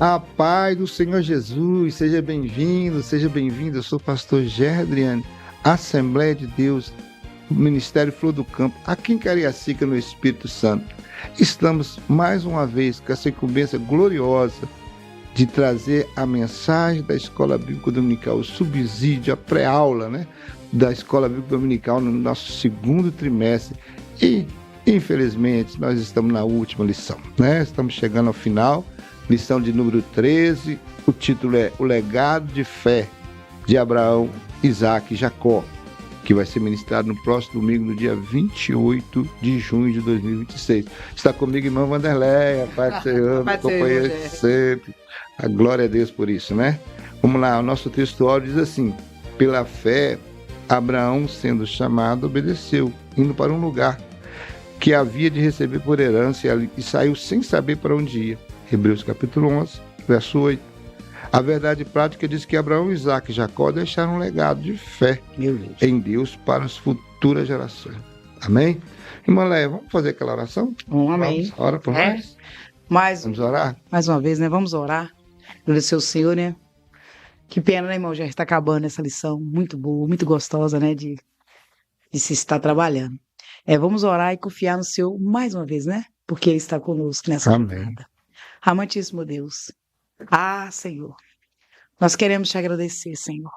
A paz do Senhor Jesus, seja bem-vindo, seja bem-vindo. Eu sou o pastor Gerdriane, Assembleia de Deus, Ministério Flor do Campo, aqui em Cariacica, no Espírito Santo. Estamos mais uma vez com essa incumbência gloriosa de trazer a mensagem da Escola Bíblica Dominical, o subsídio, a pré-aula, né, da Escola Bíblica Dominical no nosso segundo trimestre. E, infelizmente, nós estamos na última lição, né? Estamos chegando ao final. Lição de número 13, o título é O Legado de Fé de Abraão, Isaac e Jacó, que vai ser ministrado no próximo domingo, no dia 28 de junho de 2026. Está comigo, irmã Vanderleia, Pai do Senhor, companheiro de sempre. A glória a Deus por isso, né? Vamos lá, o nosso textual diz assim: pela fé, Abraão, sendo chamado, obedeceu, indo para um lugar que havia de receber por herança e saiu sem saber para onde ia. Hebreus capítulo 11, verso 8. A verdade prática diz que Abraão, Isaac e Jacó deixaram um legado de fé em Deus para as futuras gerações. Amém? Irmã Leia, vamos fazer aquela oração? Amém. Vamos, ora por nós. Vamos orar? Mais uma vez, né? Vamos orar. Agradecer ao Senhor, né? Que pena, né, irmão? Já está acabando essa lição muito boa, muito gostosa, né? De se estar trabalhando. Vamos orar e confiar no Senhor mais uma vez, né? Porque Ele está conosco nessa jornada. Amantíssimo Deus. Senhor, nós queremos te agradecer, Senhor,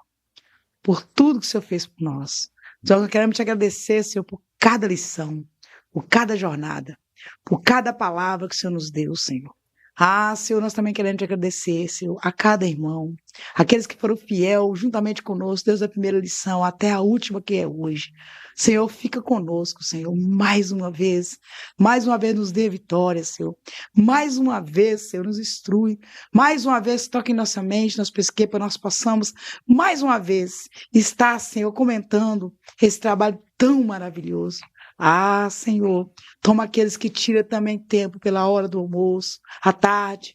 por tudo que o Senhor fez por nós. Nós queremos te agradecer, Senhor, por cada lição, por cada jornada, por cada palavra que o Senhor nos deu, Senhor. Senhor, nós também queremos te agradecer, Senhor, a cada irmão, aqueles que foram fiel juntamente conosco, desde a primeira lição até a última que é hoje. Senhor, fica conosco, Senhor, mais uma vez nos dê vitória, Senhor. Mais uma vez, Senhor, nos instrui. Mais uma vez, toque em nossa mente, nos pesqueira, para nós possamos, mais uma vez, estar, Senhor, comentando esse trabalho tão maravilhoso. Senhor, toma aqueles que tiram também tempo pela hora do almoço, à tarde,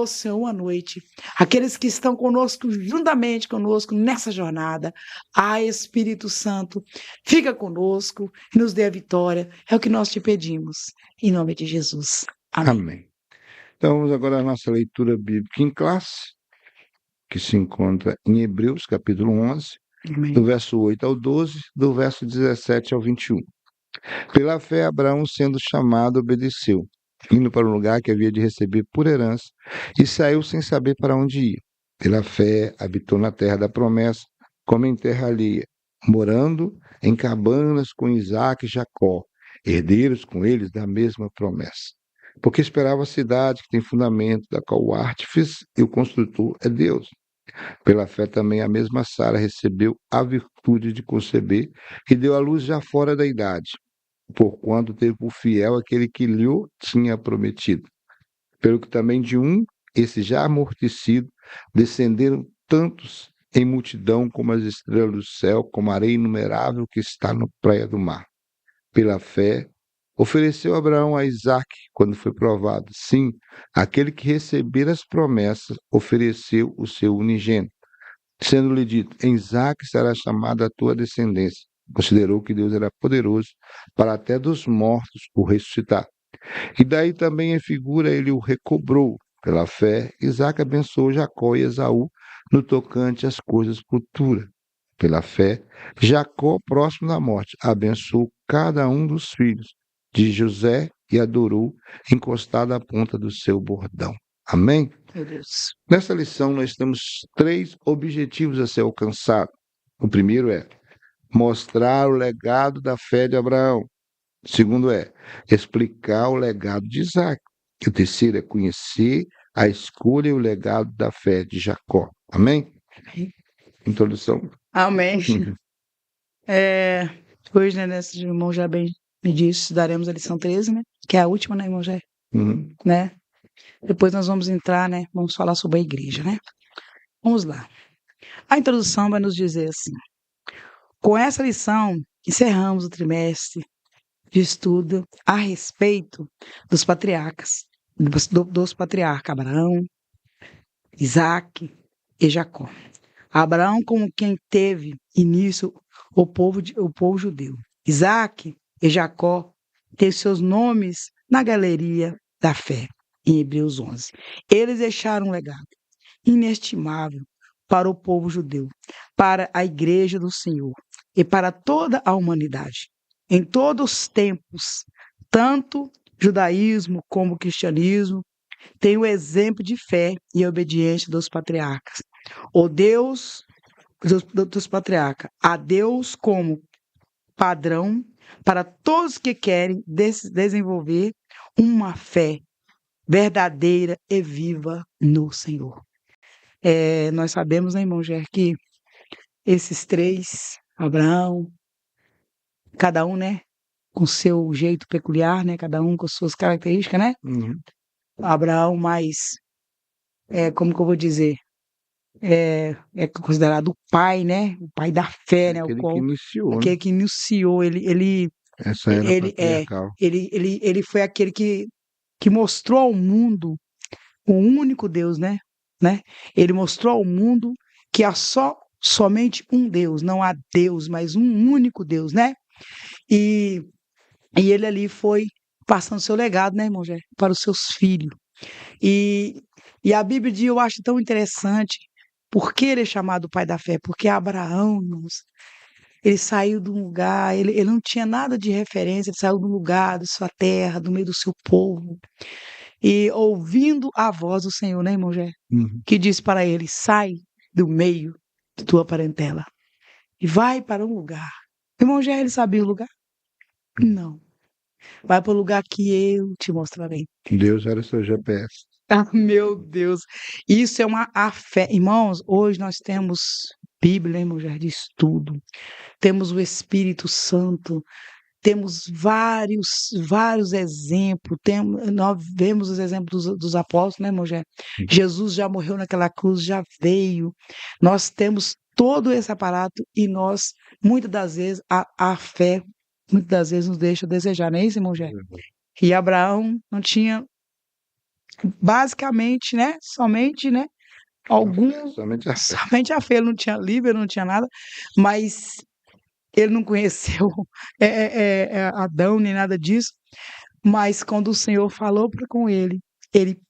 Senhor, à noite. Aqueles que estão conosco, juntamente conosco, nessa jornada. Espírito Santo, fica conosco e nos dê a vitória. É o que nós te pedimos. Em nome de Jesus. Amém. Então, vamos agora à nossa leitura bíblica em classe, que se encontra em Hebreus, capítulo 11, Amém. do verso 8 ao 12, do verso 17 ao 21. Pela fé, Abraão, sendo chamado, obedeceu, indo para um lugar que havia de receber por herança, e saiu sem saber para onde ia. Pela fé, habitou na terra da promessa, como em terra alheia, morando em cabanas com Isaac e Jacó, herdeiros com eles da mesma promessa. Porque esperava a cidade que tem fundamento, da qual o artífice e o construtor é Deus. Pela fé também a mesma Sara recebeu a virtude de conceber e deu à luz já fora da idade, porquanto teve por fiel aquele que lhe tinha prometido. Pelo que também de um, esse já amortecido, descenderam tantos em multidão como as estrelas do céu, como a areia inumerável que está na praia do mar. Pela fé, ofereceu Abraão a Isaque quando foi provado. Sim, aquele que recebera as promessas ofereceu o seu unigênito, sendo-lhe dito: em Isaque será chamada a tua descendência. Considerou que Deus era poderoso para até dos mortos o ressuscitar. E daí também em figura ele o recobrou. Pela fé, Isaque abençoou Jacó e Esaú no tocante às coisas futuras. Pela fé, Jacó, próximo da morte, abençoou cada um dos filhos de José e adorou, encostado à ponta do seu bordão. Amém? Meu Deus. Nessa lição nós temos 3 objetivos a ser alcançados. O primeiro é mostrar o legado da fé de Abraão. O segundo é explicar o legado de Isaac. E o terceiro é conhecer a escolha e o legado da fé de Jacó. Amém? Introdução. Amém. Hoje, né, o irmão já bem me disse, daremos a lição 13, né? Que é a última, né, irmão? Né? Depois nós vamos entrar, né? Vamos falar sobre a igreja, né? Vamos lá. A introdução vai nos dizer assim: com essa lição, encerramos o trimestre de estudo a respeito dos patriarcas, dos patriarcas Abraão, Isaac e Jacó. Abraão como quem teve início o povo judeu. Isaac e Jacó têm seus nomes na galeria da fé. em Hebreus 11. Eles deixaram um legado inestimável para o povo judeu, para a igreja do Senhor e para toda a humanidade. Em todos os tempos, tanto judaísmo como cristianismo tem o exemplo de fé e obediência dos patriarcas. O Deus dos patriarcas, a Deus como padrão para todos que querem desenvolver uma fé verdadeira e viva no Senhor. Nós sabemos, né, irmão Ger, que esses três, Abraão, cada um, né, com seu jeito peculiar, né, cada um com suas características, né? Uhum. Abraão mais, como que eu vou dizer, é considerado o pai, né, o pai da fé, né, Aquele que iniciou, né? aquele que iniciou, Essa era patriarcal. ele foi aquele que mostrou ao mundo o único Deus, né? Ele mostrou ao mundo que há somente um Deus, não há Deus, mas um único Deus, né? E ele ali foi passando seu legado, né, irmão Jé, para os seus filhos. E a Bíblia diz, eu acho tão interessante, por que ele é chamado pai da fé? Porque Abraão, irmãos, ele saiu de um lugar, ele não tinha nada de referência, ele saiu de um lugar, da sua terra, do meio do seu povo, e ouvindo a voz do Senhor, né, irmão Jé? Uhum. Que disse para ele, sai do meio de tua parentela e vai para um lugar. Irmão Jé, ele sabia o lugar? Não. Vai para o lugar que eu te mostrarei. Deus era seu GPS. Ah, meu Deus. Isso é a fé. Irmãos, hoje nós temos Bíblia, irmão Jé, de estudo. Temos o Espírito Santo. Temos vários exemplos. Nós vemos os exemplos dos apóstolos, né, irmão Jé? Jesus já morreu naquela cruz, já veio. Nós temos todo esse aparato e nós, muitas das vezes, a fé, muitas das vezes nos deixa desejar, não é isso, irmão Jé? E Abraão não tinha, basicamente, né, somente, né, somente a fé, ele não tinha livro, ele não tinha nada, mas ele não conheceu Adão nem nada disso, mas quando o Senhor falou com ele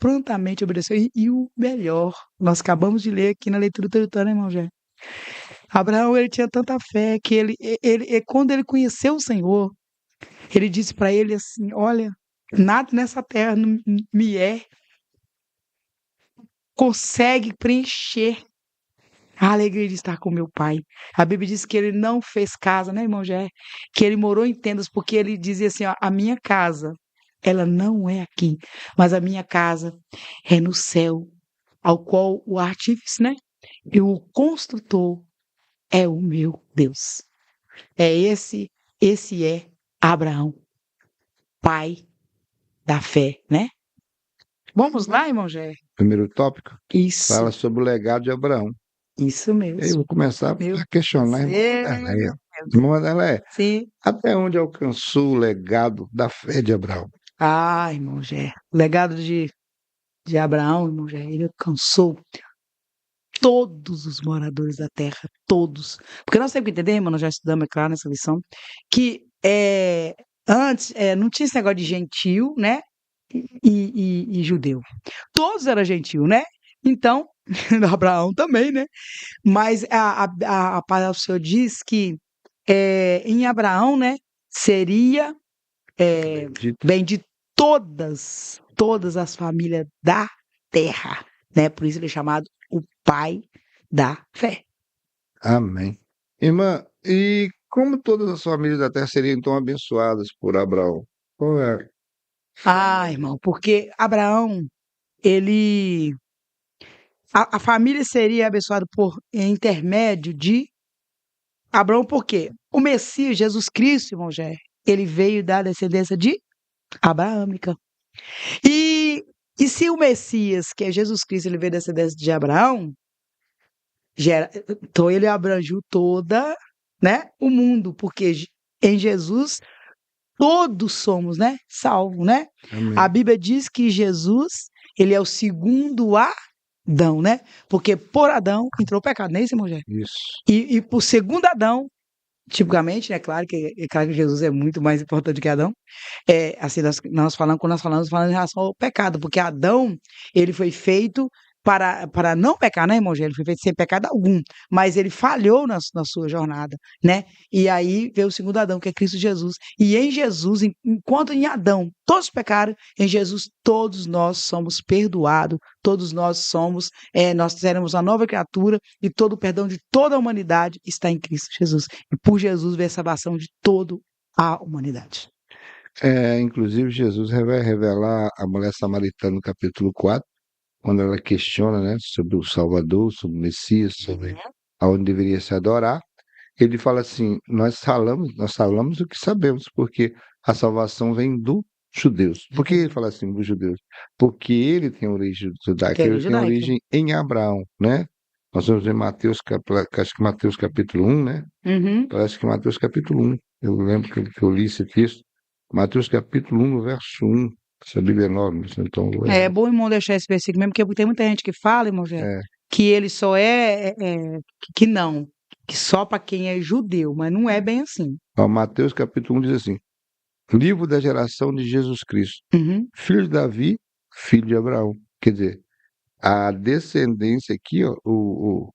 prontamente obedeceu. E o melhor, nós acabamos de ler aqui na leitura tritana, irmão Jé. Abraão, ele tinha tanta fé que quando ele conheceu o Senhor, ele disse para ele assim, olha, nada nessa terra me consegue preencher a alegria de estar com meu pai. A Bíblia diz que ele não fez casa, né, irmão Jé? Que ele morou em tendas, porque ele dizia assim, ó, a minha casa, ela não é aqui, mas a minha casa é no céu, ao qual o artífice, né, e o construtor é o meu Deus. Esse é Abraão, pai da fé, né? Vamos lá, irmão Jé? Primeiro tópico Isso. fala sobre o legado de Abraão. Isso mesmo. Eu vou começar a questionar irmão Wanderlé. Sim. Até onde alcançou o legado da fé de Abraão? Ah, irmão Jé, o legado de Abraão, irmão Jé, ele alcançou todos os moradores da terra, todos. Porque nós temos que entender, irmão, nós já estudamos, é claro, nessa lição, que antes não tinha esse negócio de gentil, né, e judeu. Todos eram gentil, né? Então, Abraão também, né? Mas a palavra do Senhor diz que em Abraão, né, seria bem de todas as famílias da terra, né? Por isso ele é chamado o pai da fé. Amém. Irmã, e como todas as famílias da terra seriam então abençoadas por Abraão? Qual é? Ah, irmão, porque Abraão, a família seria abençoada por intermédio de Abraão, por quê? O Messias, Jesus Cristo, irmão Jé, ele veio da descendência de abraâmica. E se o Messias, que é Jesus Cristo, ele veio da descendência de Abraão, então ele abrangiu toda, né, o mundo, porque em Jesus todos somos, né, salvos, né? Amém. A Bíblia diz que Jesus, ele é o segundo Adão, né? Porque por Adão entrou o pecado, não é isso, irmão Jé? Isso. E por segundo Adão tipicamente, né? Claro que Jesus é muito mais importante que Adão. Assim, quando nós falamos em relação ao pecado, porque Adão, ele foi feito para não pecar, né, irmão? Ele foi feito sem pecado algum, mas ele falhou na sua jornada, né? E aí veio o segundo Adão, que é Cristo Jesus. E em Jesus, enquanto em Adão todos pecaram, em Jesus todos nós somos perdoados, todos nós seremos uma nova criatura e todo o perdão de toda a humanidade está em Cristo Jesus. E por Jesus veio a salvação de toda a humanidade. Inclusive, Jesus vai revelar a mulher samaritana no capítulo 4, quando ela questiona, né, sobre o Salvador, sobre o Messias, sobre aonde deveria se adorar. Ele fala assim: nós falamos o que sabemos, porque a salvação vem dos judeus. Por que ele fala assim dos judeus? Porque ele tem origem judaica, ele tem origem em Abraão, né? Nós vamos ver Mateus, acho que Mateus capítulo 1, né? Parece que Mateus capítulo 1. Eu lembro que eu li esse texto. Mateus capítulo 1, no verso 1. Essa Bíblia é enorme, então... É bom, irmão, deixar esse versículo mesmo, porque tem muita gente que fala, irmão, que ele só que não, que só para quem é judeu, mas não é bem assim. Mateus capítulo 1 diz assim: livro da geração de Jesus Cristo, filho de Davi, filho de Abraão. Quer dizer, a descendência aqui, ó, o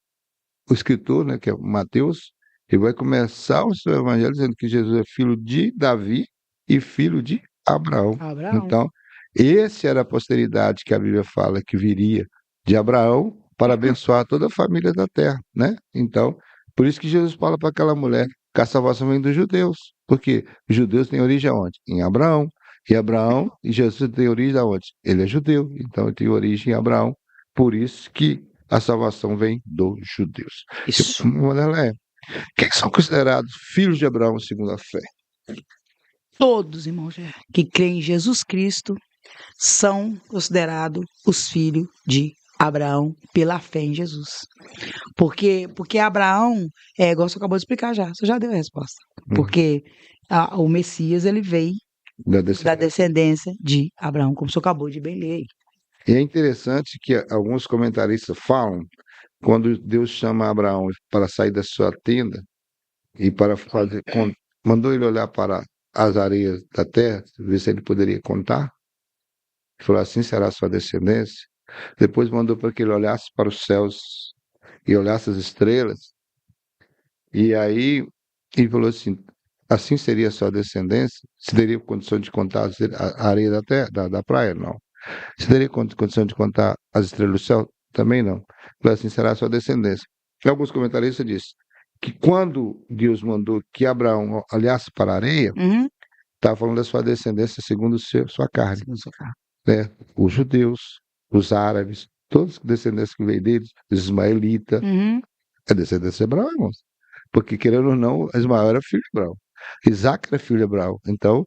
escritor, né, que é Mateus, ele vai começar o seu evangelho dizendo que Jesus é filho de Davi e filho de Abraão. Então, essa era a posteridade que a Bíblia fala que viria de Abraão para abençoar toda a família da terra, né? Então, por isso que Jesus fala para aquela mulher que a salvação vem dos judeus, porque os judeus têm origem aonde? Em Abraão. E Abraão, e Jesus tem origem aonde? Ele é judeu, então ele tem origem em Abraão. Por isso que a salvação vem dos judeus. Isso. Quem são considerados filhos de Abraão segundo a fé? Todos, irmão, que creem em Jesus Cristo são considerados os filhos de Abraão pela fé em Jesus. Porque Abraão, igual você acabou de explicar você já deu a resposta. Porque o Messias, ele veio da descendência de Abraão, como você acabou de bem ler aí. E é interessante que alguns comentaristas falam, quando Deus chama Abraão para sair da sua tenda e para fazer, mandou ele olhar para as areias da terra, ver se ele poderia contar. Ele falou: assim será a sua descendência. Depois mandou para que ele olhasse para os céus e olhasse as estrelas. E aí ele falou assim: assim seria a sua descendência. Você teria condição de contar a areia da terra, da praia? Não. Você teria condição de contar as estrelas do céu? Também não. Falou: assim será a sua descendência. E alguns comentaristas dizem que quando Deus mandou que Abraão olhasse para a areia, estava falando da sua descendência segundo sua carne. Né? Os judeus, os árabes, todos os descendentes que veio deles, os ismaelitas, é descendência de Abraão, irmãos. Porque, querendo ou não, Ismael era filho de Abraão. Isaac era filho de Abraão. Então,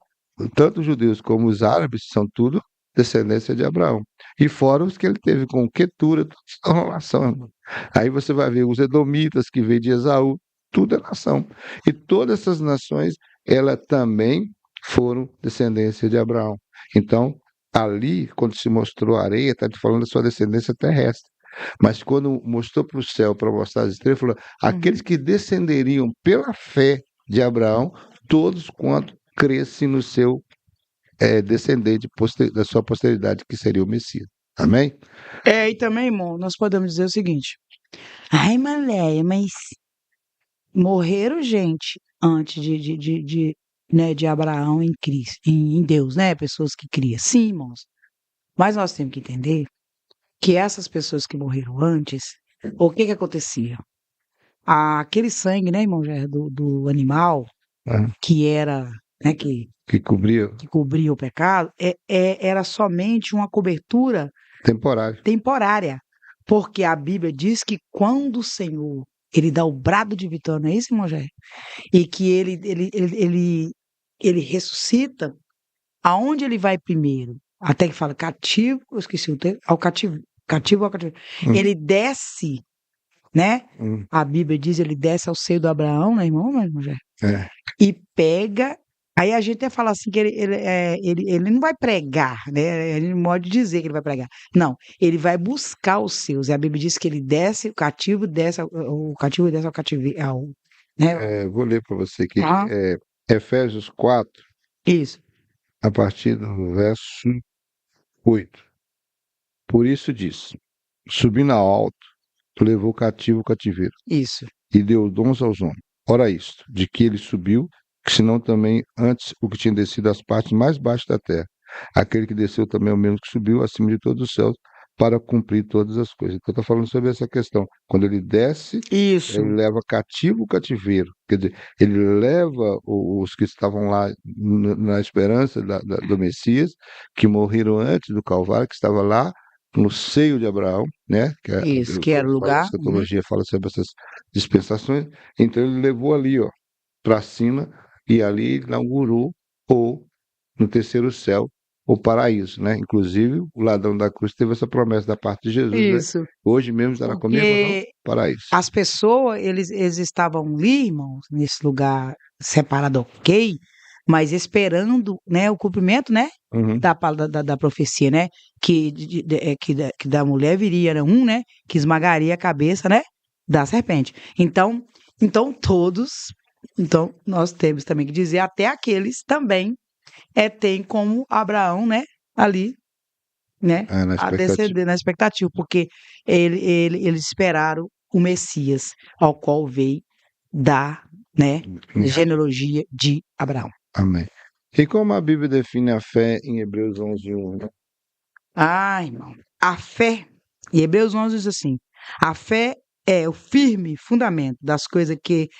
tanto os judeus como os árabes são tudo descendência de Abraão. E fora os que ele teve com Quetura, tudo são relação, irmão. Aí você vai ver os edomitas que veio de Esaú, tudo é nação. E todas essas nações, elas também foram descendência de Abraão. Então, ali, quando se mostrou a areia, está falando da sua descendência terrestre. Mas quando mostrou para o céu, para mostrar as estrelas, falou: aqueles que descenderiam pela fé de Abraão, todos quanto crescem no seu descendente da sua posteridade, que seria o Messias. Amém? E também, irmão, nós podemos dizer o seguinte: ai, Maléia, mas morreram gente antes de Abraão em Cristo, em Deus, né? Pessoas que criam. Sim, irmãos. Mas nós temos que entender que essas pessoas que morreram antes, o que acontecia? Aquele sangue, né, irmão, do animal, que era, né, que cobria o pecado, era somente uma cobertura temporária. Porque a Bíblia diz que quando o Senhor, ele dá o brado de vitória, não é isso, irmão Jair? E que ele ressuscita, aonde ele vai primeiro? Até que fala cativo, eu esqueci o termo, ao cativo. Ele desce, né? A Bíblia diz, ele desce ao seio do Abraão, né, irmão? E pega. Aí a gente até fala assim que ele não vai pregar, né? Ele não pode dizer que ele vai pregar. Não, ele vai buscar os seus. E a Bíblia diz que ele desce, o cativo desce ao cativeiro, né? Vou ler para você aqui. Aham, Efésios 4, isso, a partir do verso 8. Por isso diz: subindo ao alto, levou cativo o cativeiro isso, e deu dons aos homens. Ora isto, de que ele subiu, que senão também antes o que tinha descido às partes mais baixas da terra. Aquele que desceu também é o mesmo que subiu acima de todos os céus para cumprir todas as coisas. Então está falando sobre essa questão. Quando ele desce, ele isso, leva cativo o cativeiro. Quer dizer, ele leva os que estavam lá na esperança do Messias, que morreram antes do Calvário, que estava lá no seio de Abraão, né? Que a isso, que era o a lugar. Uhum. escatologia fala sobre essas dispensações. Então ele levou ali, ó, para cima e ali inaugurou ou no terceiro céu o paraíso, né? Inclusive o ladrão da cruz teve essa promessa da parte de Jesus, né? Isso, Hoje mesmo estará comigo no porque paraíso. as pessoas, eles estavam ali, irmãos, nesse lugar separado, ok, mas esperando, né, o cumprimento, né, Uhum. da profecia, né, que da mulher viria, né, né, que esmagaria a cabeça, né, da serpente. Então todos, então nós temos também que dizer, até aqueles também tem como Abraão, né, ali, né, Na a expectativa. descender na expectativa, porque eles esperaram o Messias, ao qual veio da, né, genealogia de Abraão. Amém. E como a Bíblia define a fé em Hebreus 11:1, né? Ah, irmão, a fé, em Hebreus 11 diz assim, a fé é o firme fundamento das coisas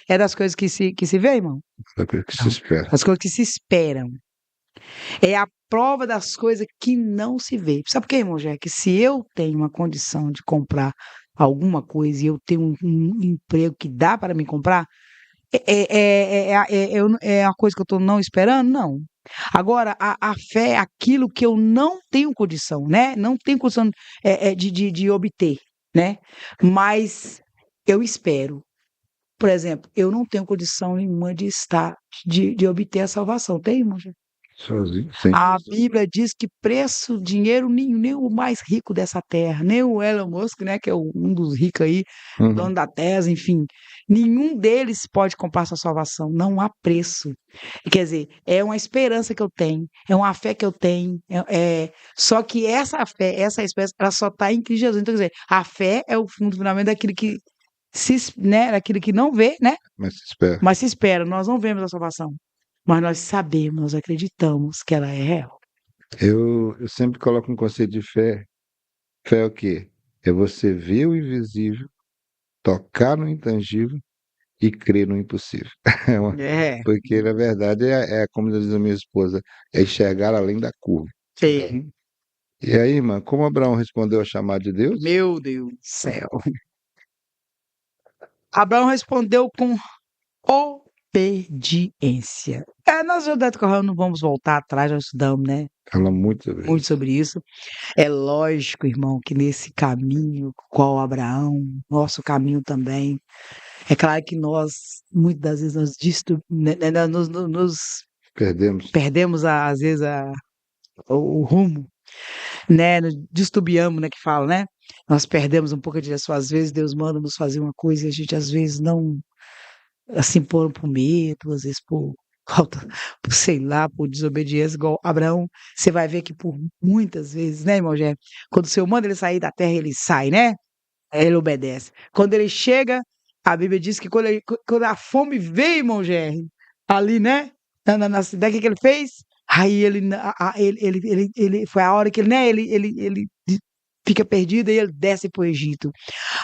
das coisas que se vê, irmão? Daquilo que se Não, espera. das coisas que se esperam. É a prova das coisas que não se vê. Sabe por quê, irmão Jé? Que se eu tenho uma condição de comprar alguma coisa e eu tenho um emprego que dá para me comprar, é uma coisa que eu estou não esperando? Não. Agora, a fé é aquilo que eu não tenho condição, né? Não tenho condição de obter, né? Mas eu espero. Por exemplo, eu não tenho condição nenhuma de obter a salvação. Tem, irmão? Sozinho, sim. A Bíblia diz que preço, dinheiro nenhum, nem o mais rico dessa terra, nem o Elon Musk, né, que é um dos ricos aí, Uhum. dono da Tesla, enfim, nenhum deles pode comprar sua salvação, não há preço. Quer dizer, é uma esperança que eu tenho, é uma fé que eu tenho, só que essa fé, essa esperança, ela só está em Cristo Jesus. Então, quer dizer, a fé é o fundamento daquilo que né, daquilo que não vê, né, Mas se espera. mas se espera. Nós não vemos a salvação, mas nós sabemos, nós acreditamos que ela é real. Eu sempre coloco um conceito de fé. Fé é o quê? É você ver o invisível, tocar no intangível e crer no impossível. É, Porque, na verdade, como diz a minha esposa, é enxergar além da curva. sim. E aí, irmã, como Abraão respondeu ao chamado de Deus? Meu Deus do céu. Abraão respondeu com obediência. Nós já decorremos, não vamos voltar atrás, já estudamos, né? Fala muito sobre Muito isso. sobre isso. É lógico, irmão, que nesse caminho, qual Abraão, nosso caminho também, é claro que nós, muitas das vezes, nos Perdemos. perdemos, às vezes, o rumo, né? Destubiamos, né? Que fala, né? Nós perdemos um pouco a direção. Às vezes Deus manda nos fazer uma coisa e a gente, às vezes, não, assim, por medo, às vezes por falta, sei lá, por desobediência, igual Abraão, você vai ver que por muitas vezes, né, irmão Gé? Quando o Senhor manda ele sair da terra, ele sai, né? Aí ele obedece. Quando ele chega, a Bíblia diz que quando a fome veio, irmão Gé, ali, né? Na cidade, o que ele fez? Aí ele foi a hora que ele, né? Ele fica perdido e ele desce para o Egito.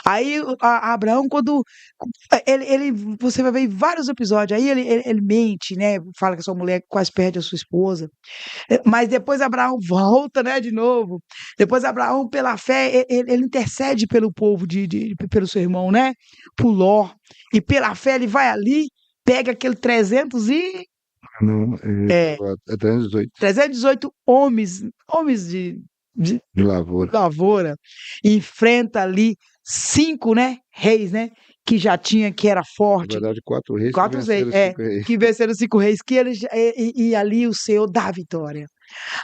Aí Abraão, quando você vai ver em vários episódios, aí ele mente, né? Fala que a sua mulher quase perde a sua esposa. Mas depois Abraão volta, né, de novo. Depois Abraão, pela fé, ele intercede pelo povo, pelo seu irmão, né? Por Ló. E pela fé ele vai ali, pega aquele 300 e... Não, É, 318 homens de de lavoura. lavoura, enfrenta ali 5, né, reis, né, que era Na forte, verdade, 4 reis que 4 reis, venceram 5 reis. que venceram 5 reis, que e ali o Senhor dá a vitória.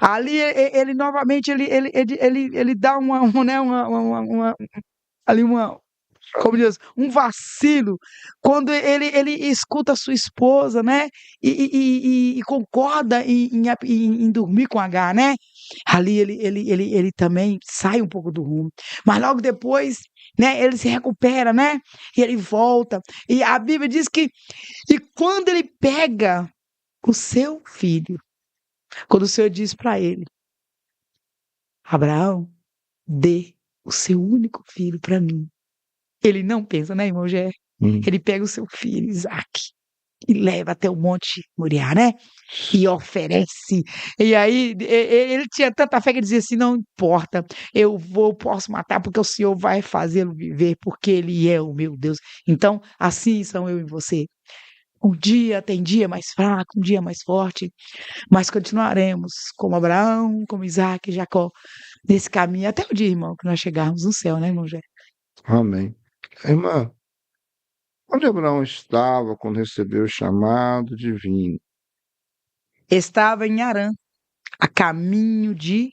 Ali ele novamente ele dá né, ali como diz, um vacilo, quando ele escuta a sua esposa, né? E concorda em dormir com H, né? Ali ele também sai um pouco do rumo. Mas logo depois, né, ele se recupera, né? E ele volta. E a Bíblia diz que e quando ele pega o seu filho, quando o Senhor diz para ele, Abraão, dê o seu único filho para mim. Ele não pensa, né, irmão Gé? Ele pega o seu filho, Isaac, e leva até o Monte Moriá, né? E oferece. E aí ele tinha tanta fé que ele dizia assim: não importa, posso matar, porque o Senhor vai fazê-lo viver, porque Ele é o meu Deus. Então, assim são eu e você. Um dia tem dia mais fraco, um dia mais forte, mas continuaremos como Abraão, como Isaac e Jacó, nesse caminho, até o dia, irmão, que nós chegarmos no céu, né, irmão Gé? Amém. Irmã, onde Abraão estava quando recebeu o chamado divino? Estava em Harã, a caminho de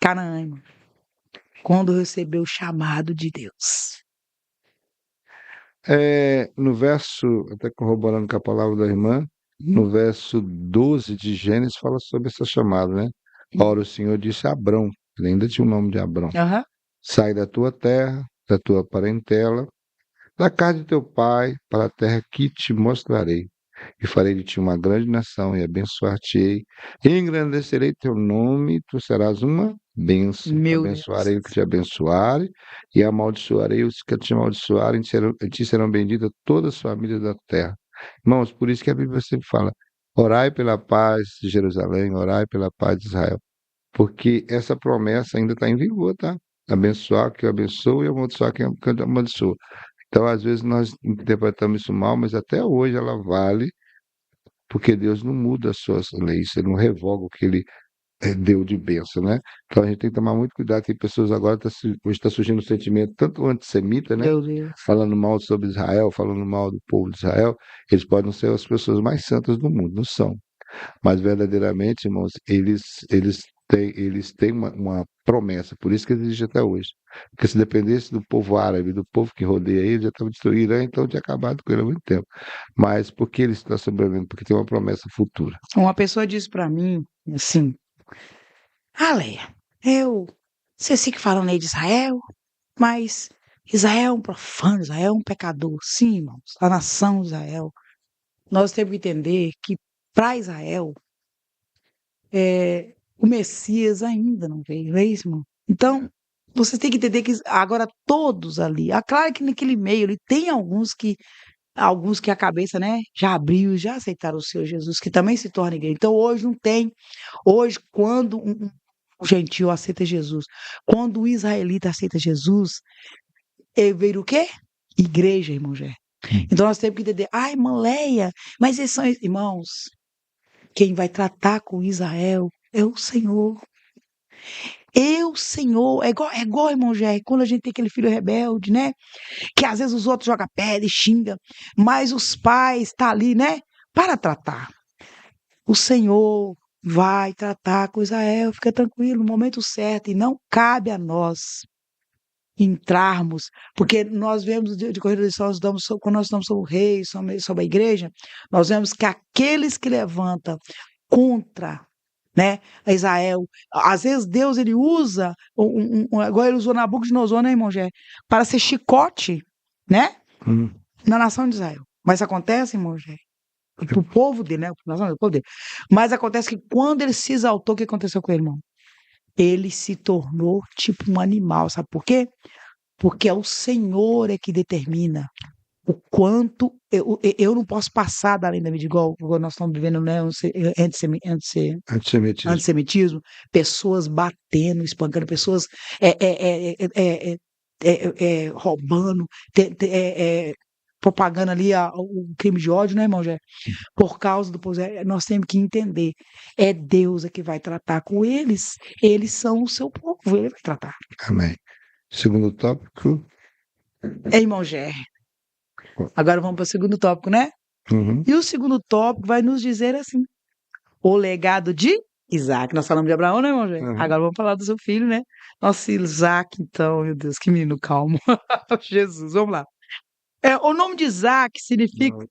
Canaã, irmão, quando recebeu o chamado de Deus. No verso, até corroborando com a palavra da irmã, no verso 12 de Gênesis fala sobre essa chamada, né? Ora, o Senhor disse a Abrão, ele ainda tinha o nome de Abrão, Aham. sai da tua terra, da tua parentela, da casa de teu pai, para a terra que te mostrarei. E farei de ti uma grande nação, e abençoar-te-ei, e engrandecerei teu nome, e tu serás uma bênção. Meu Abençoarei o Deus. que te abençoarem, e amaldiçoarei os que te amaldiçoarem, e te serão benditas todas as famílias da terra. Irmãos, por isso que a Bíblia sempre fala: orai pela paz de Jerusalém, orai pela paz de Israel, porque essa promessa ainda está em vigor, tá? Abençoar quem abençoa e amaldiçoar quem amaldiçoa. Então, às vezes, nós interpretamos isso mal, mas até hoje ela vale, porque Deus não muda as suas leis, Ele não revoga o que Ele deu de bênção, né? Então, a gente tem que tomar muito cuidado. Tem pessoas agora, hoje está surgindo um sentimento tanto antissemita, né? Meu Deus. Falando mal sobre Israel, falando mal do povo de Israel. Eles podem não ser as pessoas mais santas do mundo, não são. Mas verdadeiramente, irmãos, eles têm uma promessa, por isso que existe até hoje. Porque se dependesse do povo árabe, do povo que rodeia ele, já estava destruído, Irã, então tinha acabado com ele há muito tempo. Mas por que ele está sobrevivendo? Porque tem uma promessa futura. Uma pessoa disse para mim, assim, Leia, você fica falando aí de Israel, mas Israel é um profano, Israel é um pecador. Sim, irmãos, a nação de Israel. Nós temos que entender que para Israel, o Messias ainda não veio, não é isso, irmão? Então, você tem que entender que agora todos ali, claro que naquele meio ali tem alguns que a cabeça, né, já abriu, já aceitaram o Senhor Jesus, que também se torna igreja. Então, hoje não tem. Hoje, quando o gentio aceita Jesus, quando o israelita aceita Jesus, ele veio o quê? Igreja, irmão Gé. Então, nós temos que entender, irmã Leia, mas esses são, irmãos, quem vai tratar com Israel é o Senhor. Senhor, é igual, irmão Gé, quando a gente tem aquele filho rebelde, né? Que às vezes os outros jogam pedra e xingam, mas os pais tá ali, né? Para tratar. O Senhor vai tratar com Israel, fica tranquilo, no momento certo, e não cabe a nós entrarmos, porque nós vemos de corrida de sol, quando nós estamos sobre o rei, sobre a igreja, nós vemos que aqueles que levantam contra, né, a Israel, às vezes Deus ele usa, igual ele usou Nabucodonosor, né, irmão Gé, para ser chicote, né, na nação de Israel. Mas acontece, irmão Gé, para o povo dele, né, o povo dele. Mas acontece que quando ele se exaltou, o que aconteceu com ele, irmão? Ele se tornou tipo um animal, sabe por quê? Porque é o Senhor que determina o quanto eu não posso passar da linha da medida, igual nós estamos vivendo, né, antissemitismo, pessoas batendo, espancando, pessoas roubando, propagando ali o crime de ódio, né, irmão? Por causa do povo, nós temos que entender, é Deus que vai tratar com eles são o seu povo, ele vai tratar. Amém. Segundo tópico. Irmão Gé. Agora vamos para o segundo tópico, né? Uhum. E o segundo tópico vai nos dizer assim: o legado de Isaac. Nós falamos de Abraão, né, irmão Gé? Agora vamos falar do seu filho, né? Nossa, Isaac, então, meu Deus, que menino calmo. Jesus, vamos lá. O nome de Isaac significa.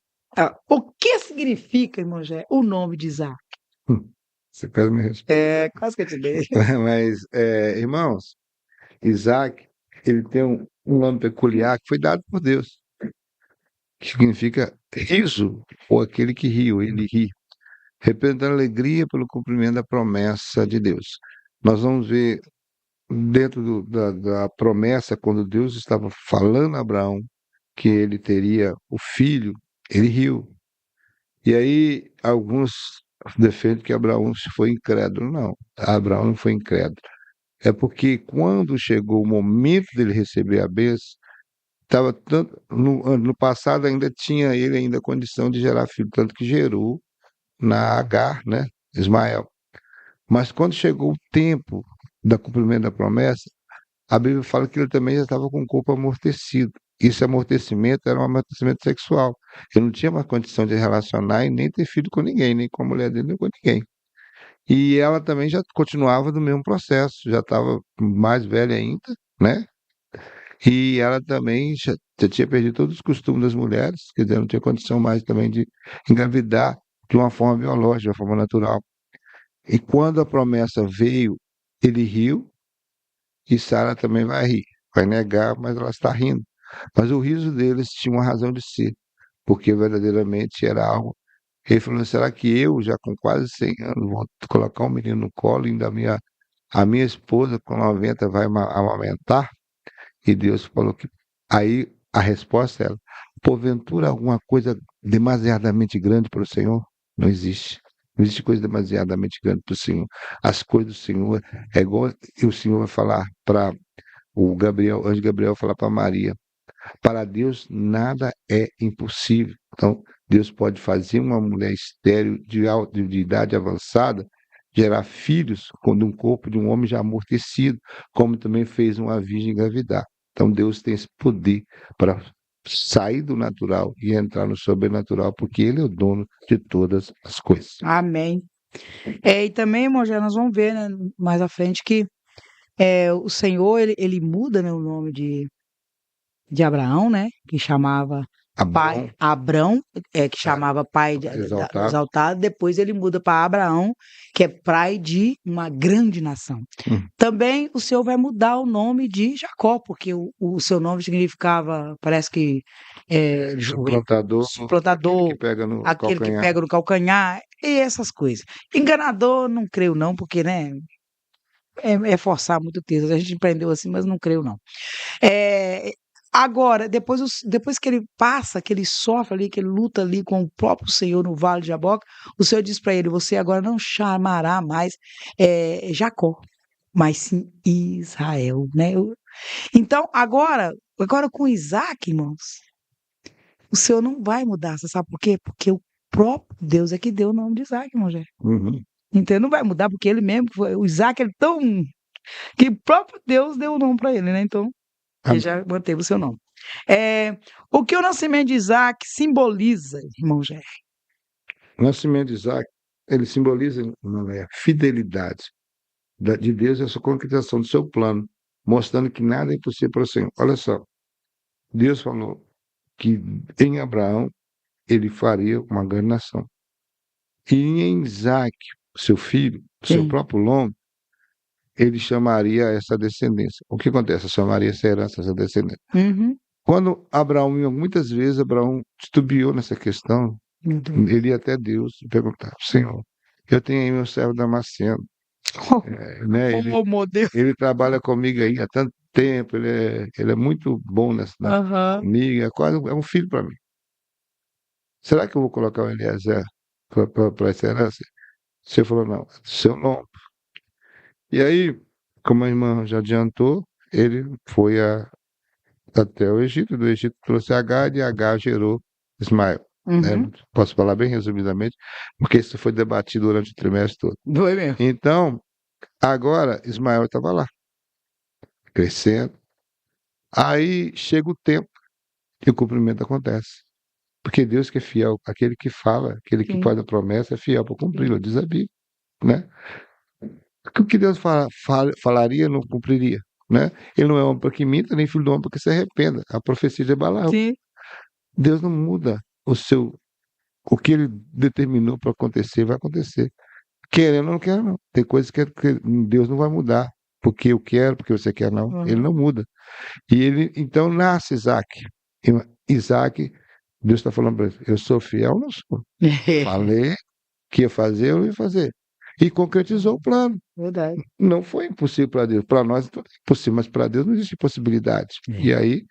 O que significa, irmão Jé, o nome de Isaac? Você quase me responde. Quase que eu te dei. Mas, irmãos, Isaac, ele tem um nome peculiar que foi dado por Deus, que significa riso, ou aquele que riu, ele ri, representando alegria pelo cumprimento da promessa de Deus. Nós vamos ver dentro da promessa, quando Deus estava falando a Abraão que ele teria o filho, ele riu. E aí alguns defendem que Abraão foi incrédulo. Não, Abraão não foi incrédulo. É porque quando chegou o momento dele receber a bênção, estava tanto no passado ainda tinha ele ainda condição de gerar filho, tanto que gerou na Agar, né, Ismael. Mas quando chegou o tempo da cumprimento da promessa, a Bíblia fala que ele também já estava com o corpo amortecido. Esse amortecimento era um amortecimento sexual. Ele não tinha mais condição de relacionar e nem ter filho com ninguém, nem com a mulher dele, nem com ninguém. E ela também já continuava no mesmo processo, já estava mais velha ainda, né? E ela também já tinha perdido todos os costumes das mulheres, quer dizer, não tinha condição mais também de engravidar de uma forma biológica, de uma forma natural. E quando a promessa veio, ele riu, e Sara também vai rir. Vai negar, mas ela está rindo. Mas o riso deles tinha uma razão de ser, porque verdadeiramente era algo. Ele falou: será que eu, já com quase 100 anos, vou colocar um menino no colo e ainda a minha esposa, com 90, vai amamentar? E Deus falou que. Aí a resposta era: porventura alguma coisa demasiadamente grande para o Senhor? Não existe. Não existe coisa demasiadamente grande para o Senhor. As coisas do Senhor é igual o Senhor vai falar para o anjo Gabriel falar para Maria: para Deus nada é impossível. Então, Deus pode fazer uma mulher estéril de idade avançada gerar filhos com um corpo de um homem já amortecido, como também fez uma virgem engravidar. Então, Deus tem esse poder para sair do natural e entrar no sobrenatural, porque Ele é o dono de todas as coisas. Amém. E também, irmão Jé, nós vamos ver, né, mais à frente que o Senhor, ele muda, né, o nome de Abraão, né, que chamava pai Abrão, que chamava pai exaltado, depois ele muda para Abraão, que é pai de uma grande nação. Também o Senhor vai mudar o nome de Jacó, porque o seu nome significava, parece que suplantador, aquele que pega no calcanhar, e essas coisas. Enganador, não creio não, porque, né, é forçar muito o texto. A gente aprendeu assim, mas não creio não. Agora, depois que ele passa, que ele sofre ali, que ele luta ali com o próprio Senhor no Vale de Jaboque, o Senhor diz para ele: você agora não chamará mais Jacó, mas sim Israel, né? Então, agora com Isaac, irmãos, o Senhor não vai mudar. Você sabe por quê? Porque o próprio Deus é que deu o nome de Isaac, irmão Jé. Então, não vai mudar, porque ele mesmo, o Isaac, ele tão... que o próprio Deus deu o nome para ele, né? Então, ele já manteve o seu nome. O que o nascimento de Isaac simboliza, irmão Jé? O nascimento de Isaac, ele simboliza a fidelidade de Deus e a sua concretização do seu plano, mostrando que nada é impossível para o Senhor. Olha só, Deus falou que em Abraão ele faria uma grande nação. E em Isaac, seu filho, seu próprio nome, ele chamaria essa descendência. O que acontece? Chamaria essa herança, essa descendência. Quando Abraão, muitas vezes, Abraão titubeou nessa questão, ele ia até Deus e perguntava: Senhor, eu tenho aí meu servo Damasceno, né? Ele trabalha comigo aí há tanto tempo, ele é muito bom comigo, é um filho para mim. Será que eu vou colocar o Eliezer para essa herança? Você falou: não, é do seu nome. E aí, como a irmã já adiantou, ele foi até o Egito, do Egito trouxe Agar, e Agar gerou Ismael. Né? Posso falar bem resumidamente, porque isso foi debatido durante o trimestre todo. Foi mesmo. Então, agora Ismael estava lá, crescendo. Aí chega o tempo e o cumprimento acontece. Porque Deus que é fiel, aquele que fala, aquele que faz a promessa é fiel para cumpri-la, diz a Bíblia. Né? Porque o que Deus falaria não cumpriria, né? Ele não é homem para que minta, nem filho do homem para que se arrependa. A profecia de Balaão. Sim. Deus não muda o que ele determinou para acontecer, vai acontecer. Querendo ou não quero, não. Tem coisas que Deus não vai mudar. Porque eu quero, porque você quer, não. Ele Uhum. não muda. E ele, então, nasce Isaac. Isaac, Deus está falando para ele, eu sou fiel, não sou. Falei que ia fazer, eu ia fazer. E concretizou o plano. Verdade. Não foi impossível para Deus. Para nós tudo é impossível, mas para Deus não existe possibilidade. E aí,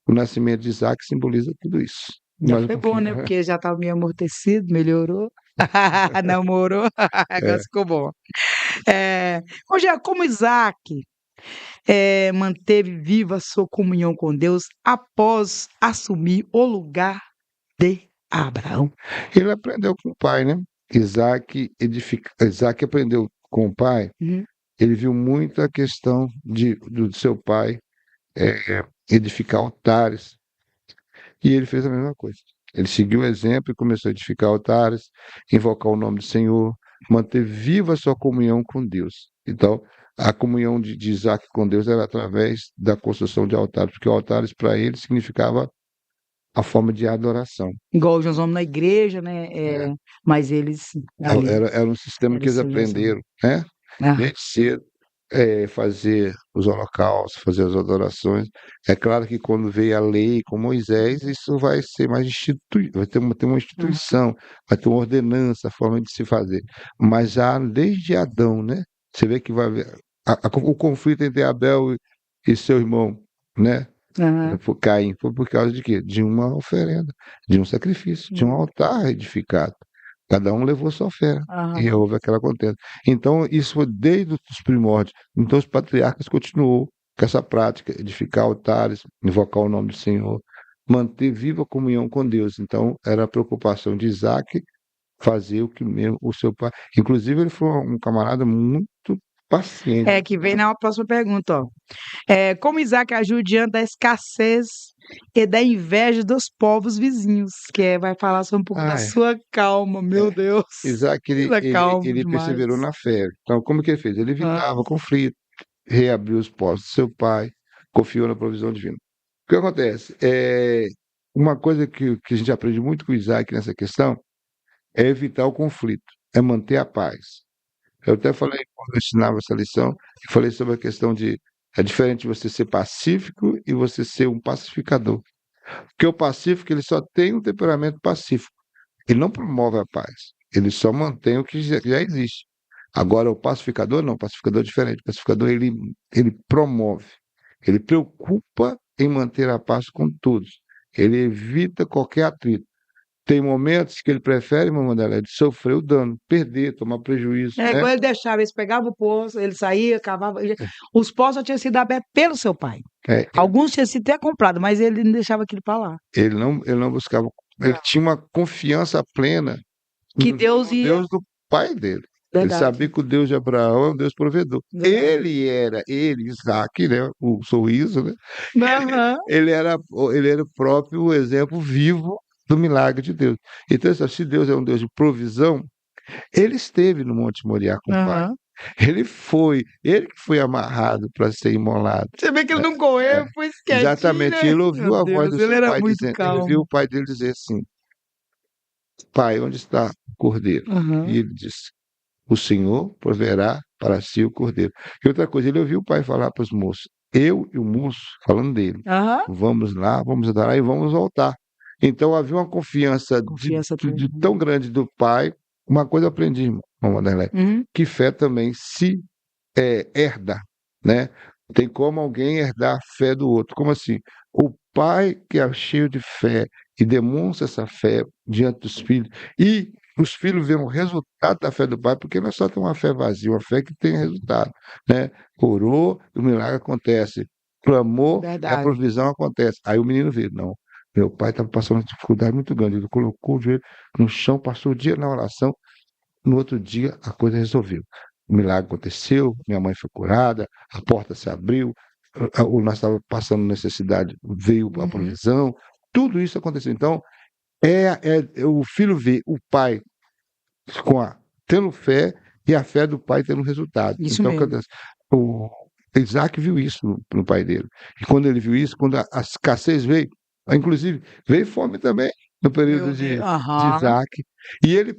o nascimento de Isaac simboliza tudo isso. Já Mais um foi bom, pouquinho, né? Porque já estava meio amortecido, melhorou. Namorou, agora É. ficou bom. Como Isaac manteve viva a sua comunhão com Deus após assumir o lugar de Abraão. Ele aprendeu com o pai, né? Isaac aprendeu com o pai. Uhum. Ele viu muito a questão do seu pai edificar altares. E ele fez a mesma coisa. Ele seguiu o exemplo e começou a edificar altares, invocar o nome do Senhor, manter viva a sua comunhão com Deus. Então, a comunhão de Isaac com Deus era através da construção de altares, porque altares para ele significava a forma de adoração. Igual nós vamos na igreja, né? Mas eles ali Era um sistema era que eles assim, aprenderam, né? Ah, Desde cedo, fazer os holocaustos, fazer as adorações. É claro que quando veio a lei com Moisés, isso vai ser mais instituído, vai ter uma instituição, vai ter uma ordenança, a forma de se fazer. Mas já desde Adão, né? Você vê que vai haver o conflito entre Abel e seu irmão, né? aham. Por Caim, foi por causa de quê? De uma oferenda, de um sacrifício, de um altar edificado. Cada um levou sua oferta. E Aham. houve aquela contenda. Então, isso foi desde os primórdios. Então, os patriarcas continuou com essa prática, edificar altares, invocar o nome do Senhor, manter viva a comunhão com Deus. Então, era a preocupação de Isaac fazer o que mesmo o seu pai. Inclusive, ele foi um camarada muito paciente. Que vem na próxima pergunta, ó. Como Isaac agiu diante da escassez e da inveja dos povos vizinhos, vai falar sobre um pouco da Ai, sua calma, meu Deus. Isaac, Ele é calmo ele demais. perseverou na fé. Então, como que ele fez? Ele Ah, evitava conflito, reabriu os poços do seu pai, confiou na provisão divina. O que acontece? Uma coisa que a gente aprende muito com o Isaac nessa questão é evitar o conflito, é manter a paz. Eu até falei, quando eu ensinava essa lição, eu falei sobre a questão de é diferente você ser pacífico e você ser um pacificador. Porque o pacífico, ele só tem um temperamento pacífico. Ele não promove a paz. Ele só mantém o que já existe. Agora, o pacificador, não. O pacificador é diferente. O pacificador, ele promove. Ele preocupa em manter a paz com todos. Ele evita qualquer atrito. Tem momentos que ele prefere, mamãe Adelaide, sofrer o dano, perder, tomar prejuízo, né? Quando ele deixava, eles pegavam o poço, ele saía, cavava. Os poços já tinham sido abertos pelo seu pai. É, Alguns tinham sido até comprados, mas ele não deixava aquilo para lá. ele não buscava. Ele tinha uma confiança plena Que no Deus ia. Deus do pai dele. Ele Verdade. sabia que o Deus de Abraão é um Deus provedor. Verdade. Isaac, né? O sorriso, né? Aham. Ele era o próprio exemplo vivo do milagre de Deus. Então, se Deus é um Deus de provisão, ele esteve no Monte Moriá com o pai. Aham. Ele que foi amarrado para ser imolado. Você vê que ele não correu, foi quietinho, Exatamente. né? Ele ouviu Meu a voz Deus, do ele seu era pai muito dizendo, ele calmo. viu o pai dele dizer assim: Pai, onde está o cordeiro? Aham. E ele disse: O Senhor proverá para si o cordeiro. E outra coisa, ele ouviu o pai falar para os moços: Eu e o moço, falando dele, Aham. vamos lá, vamos adorar e vamos voltar. Então havia uma confiança Confiança de plena. tão grande do pai. Uma coisa eu aprendi, irmão Wanderlei, que fé também se herda, né? Tem como alguém herdar a fé do outro. Como assim? O pai que é cheio de fé e demonstra essa fé diante dos filhos, e os filhos veem o resultado da fé do pai, porque não é só ter uma fé vazia, uma fé que tem resultado, né? Orou, o milagre acontece. Clamou, a Verdade. provisão acontece. Aí o menino vê, não, meu pai estava passando uma dificuldade muito grande, ele colocou o joelho no chão, passou o dia na oração, no outro dia a coisa resolveu. O milagre aconteceu, minha mãe foi curada, a porta se abriu, nós estávamos passando necessidade, veio a provisão, tudo isso aconteceu. Então, o filho vê o pai tendo fé e a fé do pai tendo resultado. Isso Então, mesmo. o Isaac viu isso no pai dele. E quando ele viu isso, quando a escassez veio, inclusive veio fome também no período Meu Deus. de Aham. Isaac. E ele,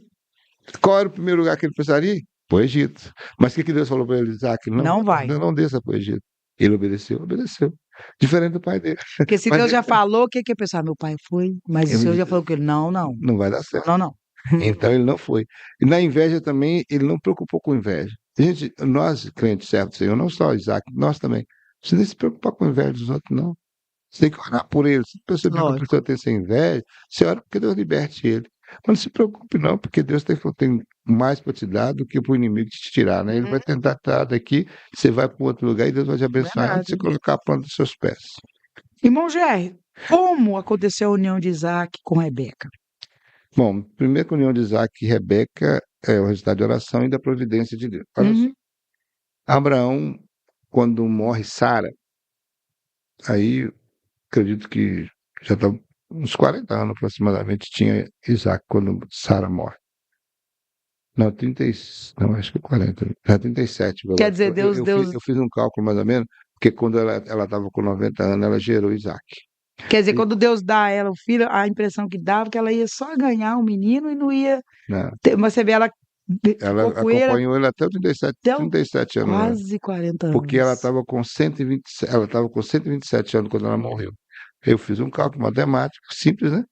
qual era o primeiro lugar que ele precisaria ir? Para o Egito. Mas o que Deus falou para ele, Isaac? Não, Não vai. não desça para o Egito. Ele obedeceu, obedeceu. Diferente do pai dele. Porque se Mas Deus já falou, o que que ia pensar? Meu pai foi, mas o Senhor ele, já falou que ele, não, não, não vai dar não, certo. não, não. Então ele não foi. E na inveja também, ele não preocupou com inveja. Gente, nós, crentes servos do Senhor, não só Isaac, nós também. Você nem se preocupar com a inveja dos outros, não. Você tem que orar por ele. Se perceber que a Lógico. pessoa tem essa inveja, você ora porque Deus liberte ele. Mas não se preocupe, não, porque Deus tem mais para te dar do que para o inimigo te tirar, né? Ele vai tentar tirar daqui, você vai para outro lugar e Deus vai te abençoar onde você Verdade. colocar a planta dos seus pés. Irmão Jair, como aconteceu a união de Isaac com Rebeca? Bom, primeiro que a união de Isaac e Rebeca é o resultado de oração e da providência de Deus. Olha só. Uhum. Abraão, quando morre Sara, aí acredito que já está uns 40 anos aproximadamente, tinha Isaac quando Sara morre. Não, 30, não, acho que 40, já 37 Quer agora. dizer, Deus, Deus, Eu fiz um cálculo mais ou menos, porque quando ela estava com 90 anos, ela gerou Isaac. quer dizer, E, quando Deus dá a ela o filho, a impressão que dava é que ela ia só ganhar o menino e não ia né, ter, mas você vê, ela ela ficou com ele acompanhou ele até os até 37 anos, né, quase 40 porque ela anos. estava com 120, ela estava com 127 anos quando ela morreu. Eu fiz um cálculo matemático simples, né?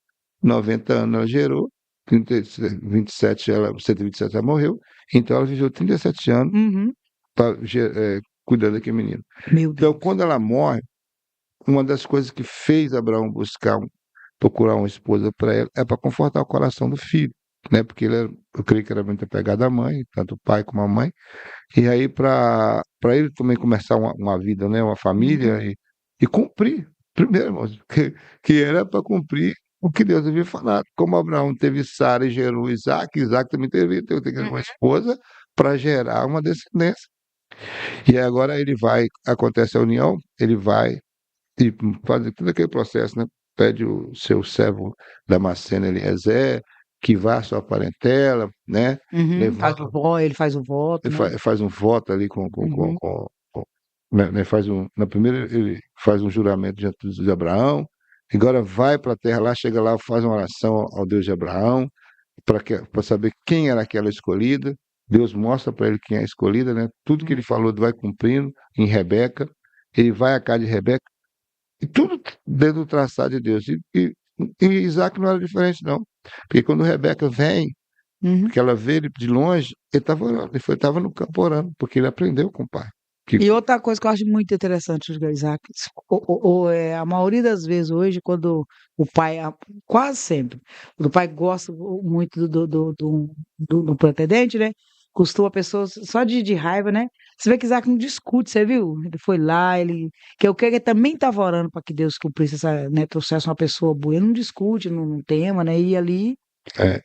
90 anos ela gerou, 30, 27, 127 ela morreu, então ela viveu 37 anos Uhum. pra, cuidando daquele menino. Meu Então, Deus. quando ela morre, uma das coisas que fez Abraão procurar uma esposa para ela é para confortar o coração do filho, né? Porque eu creio que era muito apegado à mãe, tanto o pai como a mãe, e aí para ele também começar uma vida, né? Uma família Uhum. e cumprir, primeiro, irmãos, que era para cumprir o que Deus havia falado. Como Abraão teve Sara e gerou Isaac, Isaac também teve que ter uma esposa para gerar uma descendência. E agora acontece a união, ele vai e faz todo aquele processo, né? Pede o seu servo Damasceno Eliezer, que vá à sua parentela, né? Uhum. Levanta, Ele faz o voto, ele né? faz um voto ali Uhum. né, na primeira ele faz um juramento diante de Abraão, agora vai para a terra lá, chega lá, faz uma oração ao Deus de Abraão, para saber quem era aquela escolhida. Deus mostra para ele quem é a escolhida, né? Tudo que ele falou vai cumprindo em Rebeca. Ele vai à casa de Rebeca, e tudo dentro do traçado de Deus. E Isaac não era diferente, não. Porque quando Rebeca vem, Uhum. que ela vê ele de longe, ele estava orando, ele estava no campo orando, porque ele aprendeu com o pai. Que, E outra coisa que eu acho muito interessante dos Isaac, a maioria das vezes hoje, quando o pai, quase sempre, quando o pai gosta muito do pretendente, né? Costuma a pessoa só de raiva, né? Você vê que Isaac não discute, você viu? Ele foi lá, que eu creio que ele também estava orando para que Deus cumprisse essa, né? Trouxesse uma pessoa boa. Ele não discute, não tema, né? E ali.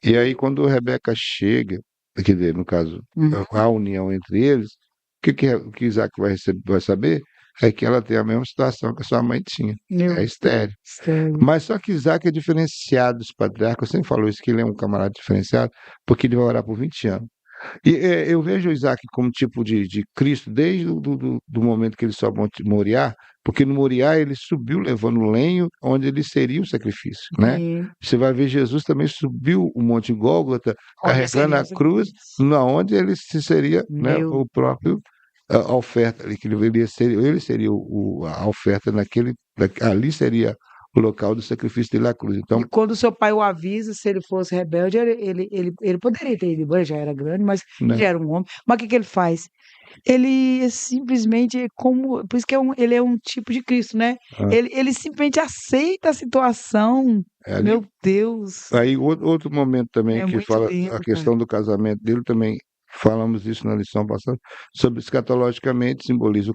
e aí, quando Rebeca chega, quer dizer, no caso, Uhum. a união entre eles, o que Isaac vai saber é que ela tem a mesma situação que a sua mãe tinha. É Meu estéril. Deus. Mas só que Isaac é diferenciado dos patriarcas. Eu sempre falo isso, que ele é um camarada diferenciado, porque ele vai orar por 20 anos. E eu vejo o Isaac como tipo de Cristo desde do momento que ele sobe o Monte Moriá, porque no Moriá ele subiu levando o lenho onde ele seria o sacrifício, né? E Você vai ver Jesus também subiu o Monte Gólgota onde carregando seria a o cruz, sacrifício? na onde ele seria, né, Meu o próprio a oferta ali, que ele seria a oferta ali seria o local do sacrifício dele na cruz. Então, E quando seu pai o avisa, se ele fosse rebelde, ele poderia ter ido embora, já era grande, mas né, ele era um homem. Mas o que que ele faz? Ele simplesmente, como, por isso que ele é um tipo de Cristo, né? ah, Ele simplesmente aceita a situação. ali Meu Deus, Aí, outro momento também é que muito fala a lindo, cara. questão do casamento dele, também falamos isso na lição passada, sobre escatologicamente simboliza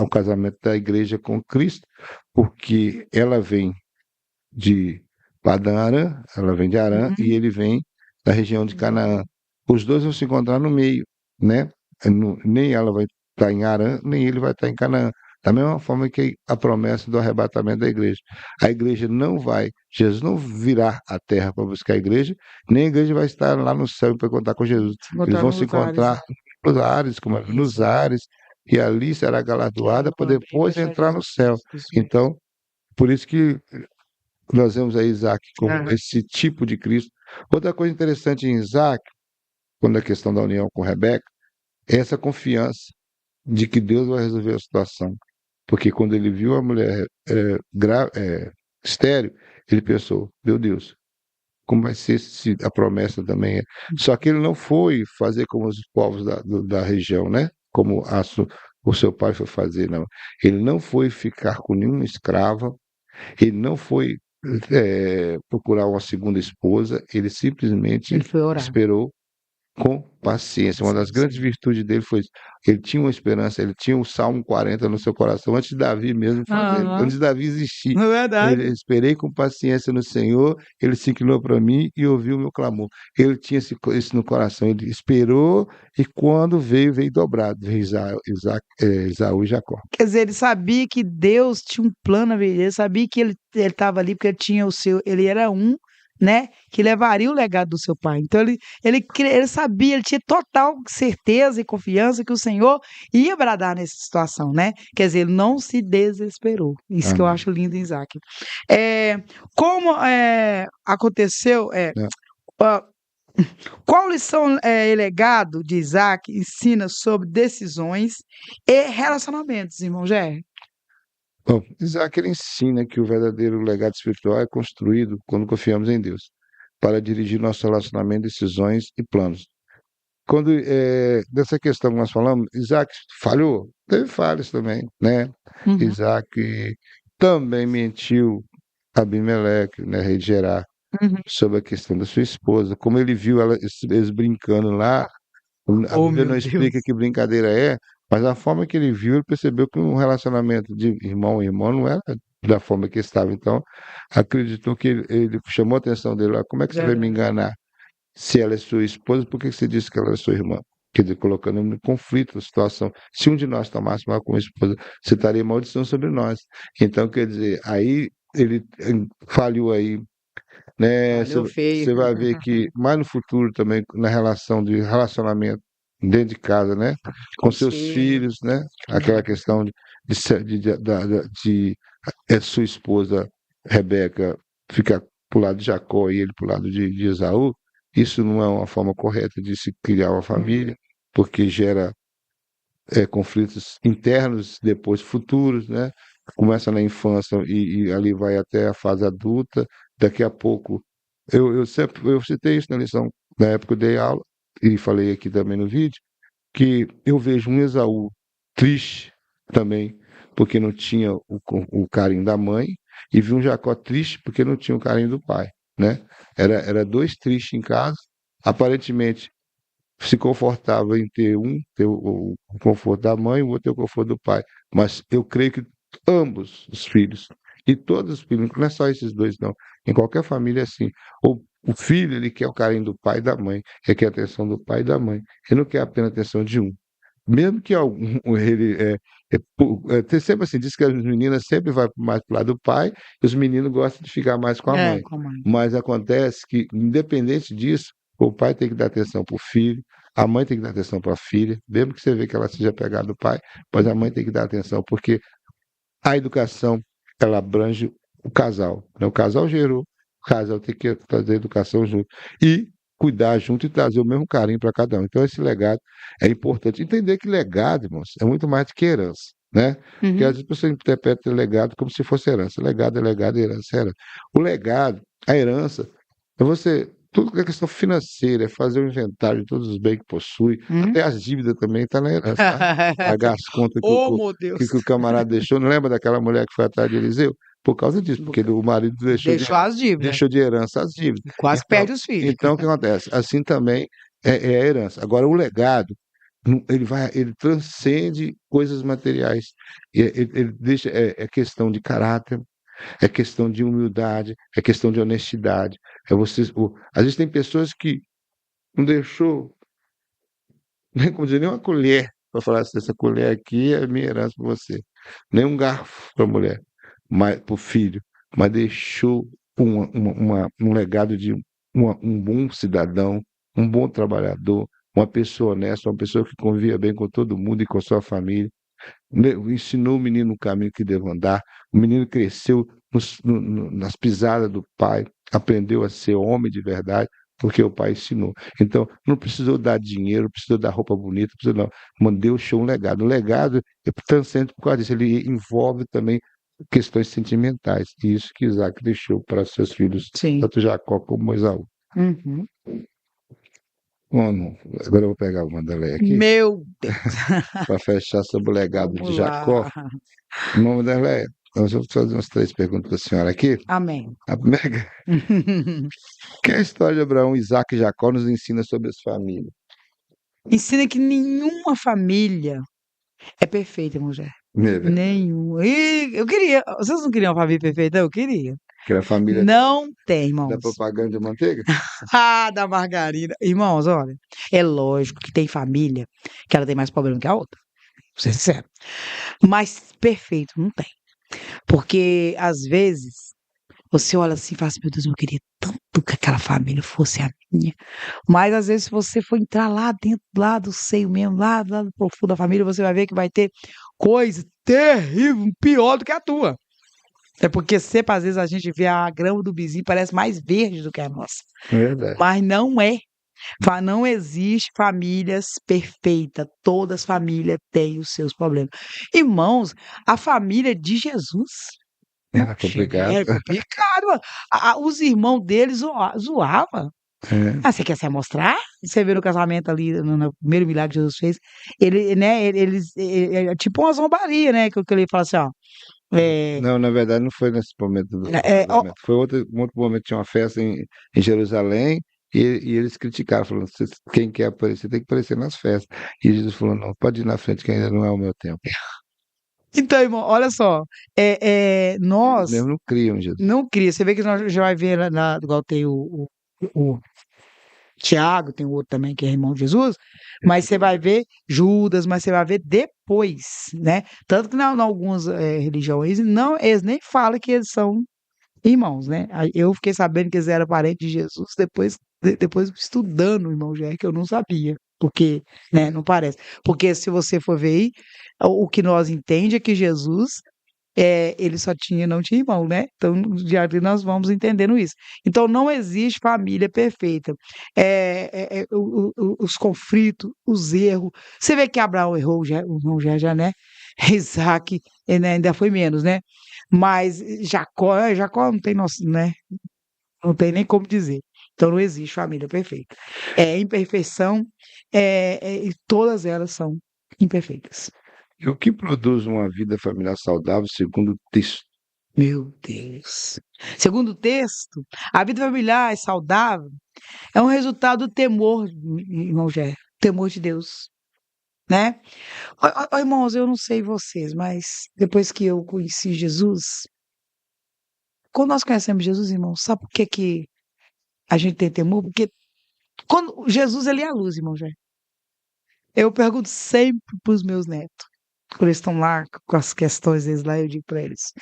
o casamento da igreja com Cristo, porque ela vem de Padã Arã, ela vem de Arã e Uhum. ele vem da região de Canaã. Os dois vão se encontrar no meio, né? Nem ela vai estar em Arã, nem ele vai estar em Canaã. Da mesma forma que a promessa do arrebatamento da igreja. A igreja não vai, Jesus não virá à terra para buscar a igreja, nem a igreja vai estar lá no céu para contar com Jesus. Se Eles encontrar vão no se lugar, encontrar exato. nos ares, como é, nos ares, e ali será galardoada para depois entrar no céu. Então, por isso que nós vemos aí Isaac como Aham. esse tipo de Cristo. Outra coisa interessante em Isaac, quando a questão da união com Rebeca, é essa confiança de que Deus vai resolver a situação. Porque quando ele viu a mulher estéril, ele pensou, meu Deus, como vai ser se a promessa também é. Só que ele não foi fazer como os povos da região, né? Como o seu pai foi fazer, não. Ele não foi ficar com nenhuma escrava, ele não foi procurar uma segunda esposa, ele simplesmente Ele foi orar. esperou com paciência. Uma das grandes virtudes dele foi isso. Ele tinha uma esperança, ele tinha o Salmo 40 no seu coração, antes de Davi mesmo fazer, Aham. antes de Davi existir. É verdade. Ele esperei com paciência no Senhor, ele se inclinou para mim e ouviu o meu clamor. Ele tinha isso no coração, ele esperou e quando veio, veio dobrado. Veio Esaú e Jacó. Quer dizer, ele sabia que Deus tinha um plano na vida dele, ele sabia que ele estava ali porque ele tinha o seu, ele era um, né, que levaria o legado do seu pai. Então ele sabia, ele tinha total certeza e confiança que o Senhor ia bradar nessa situação, né? Quer dizer, ele não se desesperou. Isso que eu Amém. acho lindo em Isaac. Como aconteceu, É. ah, qual lição e legado de Isaac ensina sobre decisões e relacionamentos, irmão Gé? Bom, Isaac ele ensina que o verdadeiro legado espiritual é construído quando confiamos em Deus, para dirigir nosso relacionamento, decisões e planos. Quando dessa questão que nós falamos, Isaac falhou, teve falhas também, né? Uhum. Isaac também mentiu a Abimeleque, né, rei de Gerar, Uhum. sobre a questão da sua esposa, como ele viu eles brincando lá. A Oh, Bíblia meu não explica Deus. que brincadeira é, mas a forma que ele viu, ele percebeu que um relacionamento de irmão e irmão não era da forma que estava. Então, acreditou que ele chamou a atenção dele lá. Como é que você vai me Verdade. enganar? Se ela é sua esposa, por que você disse que ela é sua irmã? Quer dizer, colocando em conflito a situação. Se um de nós tomasse mal com a esposa, você estaria maldição sobre nós. Então, quer dizer, aí ele falhou aí, né? Falhou feio. Você vai ver que mais no futuro também, na relação de relacionamento dentro de casa, né? Com seus Sim. filhos, né? Aquela questão de sua esposa Rebeca ficar pro lado de Jacó e ele pro lado de Esaú, isso não é uma forma correta de se criar uma família, porque gera conflitos internos, depois futuros, né? Começa na infância e ali vai até a fase adulta. Daqui a pouco, eu citei isso na lição, na época eu dei aula, e falei aqui também no vídeo, que eu vejo um Esaú triste também, porque não tinha o carinho da mãe, e vi um Jacó triste porque não tinha o carinho do pai, né? Era dois tristes em casa, aparentemente se confortava em ter o conforto da mãe, o outro ter o conforto do pai. Mas eu creio que ambos os filhos, e todos os filhos, não é só esses dois, não. Em qualquer família é assim. O filho, ele quer o carinho do pai e da mãe, ele quer a atenção do pai e da mãe. Ele não quer apenas a atenção de um. Mesmo que algum, ele tem sempre assim, diz que as meninas sempre vão mais para o lado do pai e os meninos gostam de ficar mais com a mãe. Com a mãe. Mas acontece que, independente disso, o pai tem que dar atenção para o filho, a mãe tem que dar atenção para a filha, mesmo que você vê que ela seja pegada do pai, mas a mãe tem que dar atenção, porque a educação, ela abrange o casal, né? O casal gerou, o casal tem que trazer educação junto. E cuidar junto e trazer o mesmo carinho para cada um. Então, esse legado é importante. Entender que legado, irmãos, é muito mais do que herança, né? Porque às Uhum. vezes a pessoa interpreta legado como se fosse herança. Legado é legado, herança é herança. O legado, a herança, é você. Tudo que é questão financeira, é fazer o inventário de todos os bens que possui, até as dívidas também está na herança, tá? Pagar as contas Oh, meu Deus. que o camarada deixou. Não lembra daquela mulher que foi atrás de Eliseu? Por causa disso, porque o marido Deixou as dívidas. deixou de herança as dívidas. E quase Então, perde os filhos. então, o que acontece? Assim também é a herança. Agora, o legado, ele transcende coisas materiais. Ele deixa, é questão de caráter, é questão de humildade, é questão de honestidade. Às vezes tem pessoas que não deixou, nem como dizer, nem uma colher para falar assim, essa colher aqui é minha herança para você. Nem um garfo para a mulher, mas para o filho, mas deixou um legado de um bom cidadão, um bom trabalhador, uma pessoa honesta, uma pessoa que convivia bem com todo mundo e com sua família. Ensinou o menino o caminho que deve andar. O menino cresceu nas pisadas do pai, aprendeu a ser homem de verdade, porque o pai ensinou. Então, não precisou dar dinheiro, não precisou dar roupa bonita, não precisou, não. Mas deixou um legado. O legado é transcendente por causa disso. Ele envolve também questões sentimentais. E isso que Isaac deixou para seus filhos, Sim. tanto Jacó como Esaú. Uhum. Bom, agora eu vou pegar o Wanderlei aqui Meu Deus. para fechar sobre o legado de Vamos Jacó. lá. Irmão Wanderlei, nós vamos fazer umas 3 perguntas para a senhora aqui. Amém. A primeira, que a história de Abraão, Isaac e Jacó nos ensina sobre as famílias? Ensina que nenhuma família é perfeita, mulher. Nenhuma. E eu queria. Vocês não queriam uma família perfeita? Eu queria. Aquela família Não tem, da irmãos. propaganda de manteiga? Ah, da margarina. Irmãos, olha, é lógico que tem família que ela tem mais problema que a outra. Vou ser sincero. Mas perfeito não tem. Porque, às vezes, você olha assim e fala assim, meu Deus, eu queria tanto que aquela família fosse a minha. Mas, às vezes, se você for entrar lá dentro, lá do seio mesmo, lá do profundo da família, você vai ver que vai ter coisa terrível, pior do que a tua. É porque sempre, às vezes, a gente vê a grama do vizinho parece mais verde do que a nossa. Verdade. Mas não é. Não existe famílias perfeitas. Todas as famílias têm os seus problemas. Irmãos, a família de Jesus Era complicado. é complicado. Os irmãos deles zoavam. É. Ah, você quer se amostrar? Você vê no casamento ali, no primeiro milagre que Jesus fez, ele, né, é tipo uma zombaria, né? Que ele fala assim, ó. Não, na verdade, não foi nesse momento do Ó, casamento. Foi um outro momento, tinha uma festa em Jerusalém e eles criticaram, falando: quem quer aparecer tem que aparecer nas festas. E Jesus falou: não, pode ir na frente, que ainda não é o meu tempo. então, irmão, olha só. Nós Mesmo não criam Jesus. não cria. Você vê que nós já vai ver igual tem o Tiago, tem o outro também que é irmão de Jesus, mas você vai ver Judas, mas você vai ver depois, né? Tanto que em algumas religiões, não, eles nem falam que eles são irmãos, né? Aí eu fiquei sabendo que eles eram parentes de Jesus depois estudando o irmão Jé, que eu não sabia, porque, né, não parece. Porque se você for ver aí, o que nós entende é que Jesus ele não tinha irmão, né? Então, já nós vamos entendendo isso. Então, não existe família perfeita. Os conflitos, os erros. Você vê que Abraão errou, o irmão já, né? Isaac né, ainda foi menos, né? Mas Jacó não tem noção, né? Não tem nem como dizer. Então, não existe família perfeita. É imperfeição, e todas elas são imperfeitas. E o que produz uma vida familiar saudável, segundo o texto? Meu Deus. Segundo o texto, a vida familiar é saudável é um resultado do temor, irmão Gé, temor de Deus, né? Irmãos, eu não sei vocês, mas depois que eu conheci Jesus, quando nós conhecemos Jesus, irmãos, sabe por que a gente tem temor? Porque quando Jesus ele é a luz, irmão Gé. Eu pergunto sempre para os meus netos, quando eles estão lá com as questões deles lá, eu digo para eles,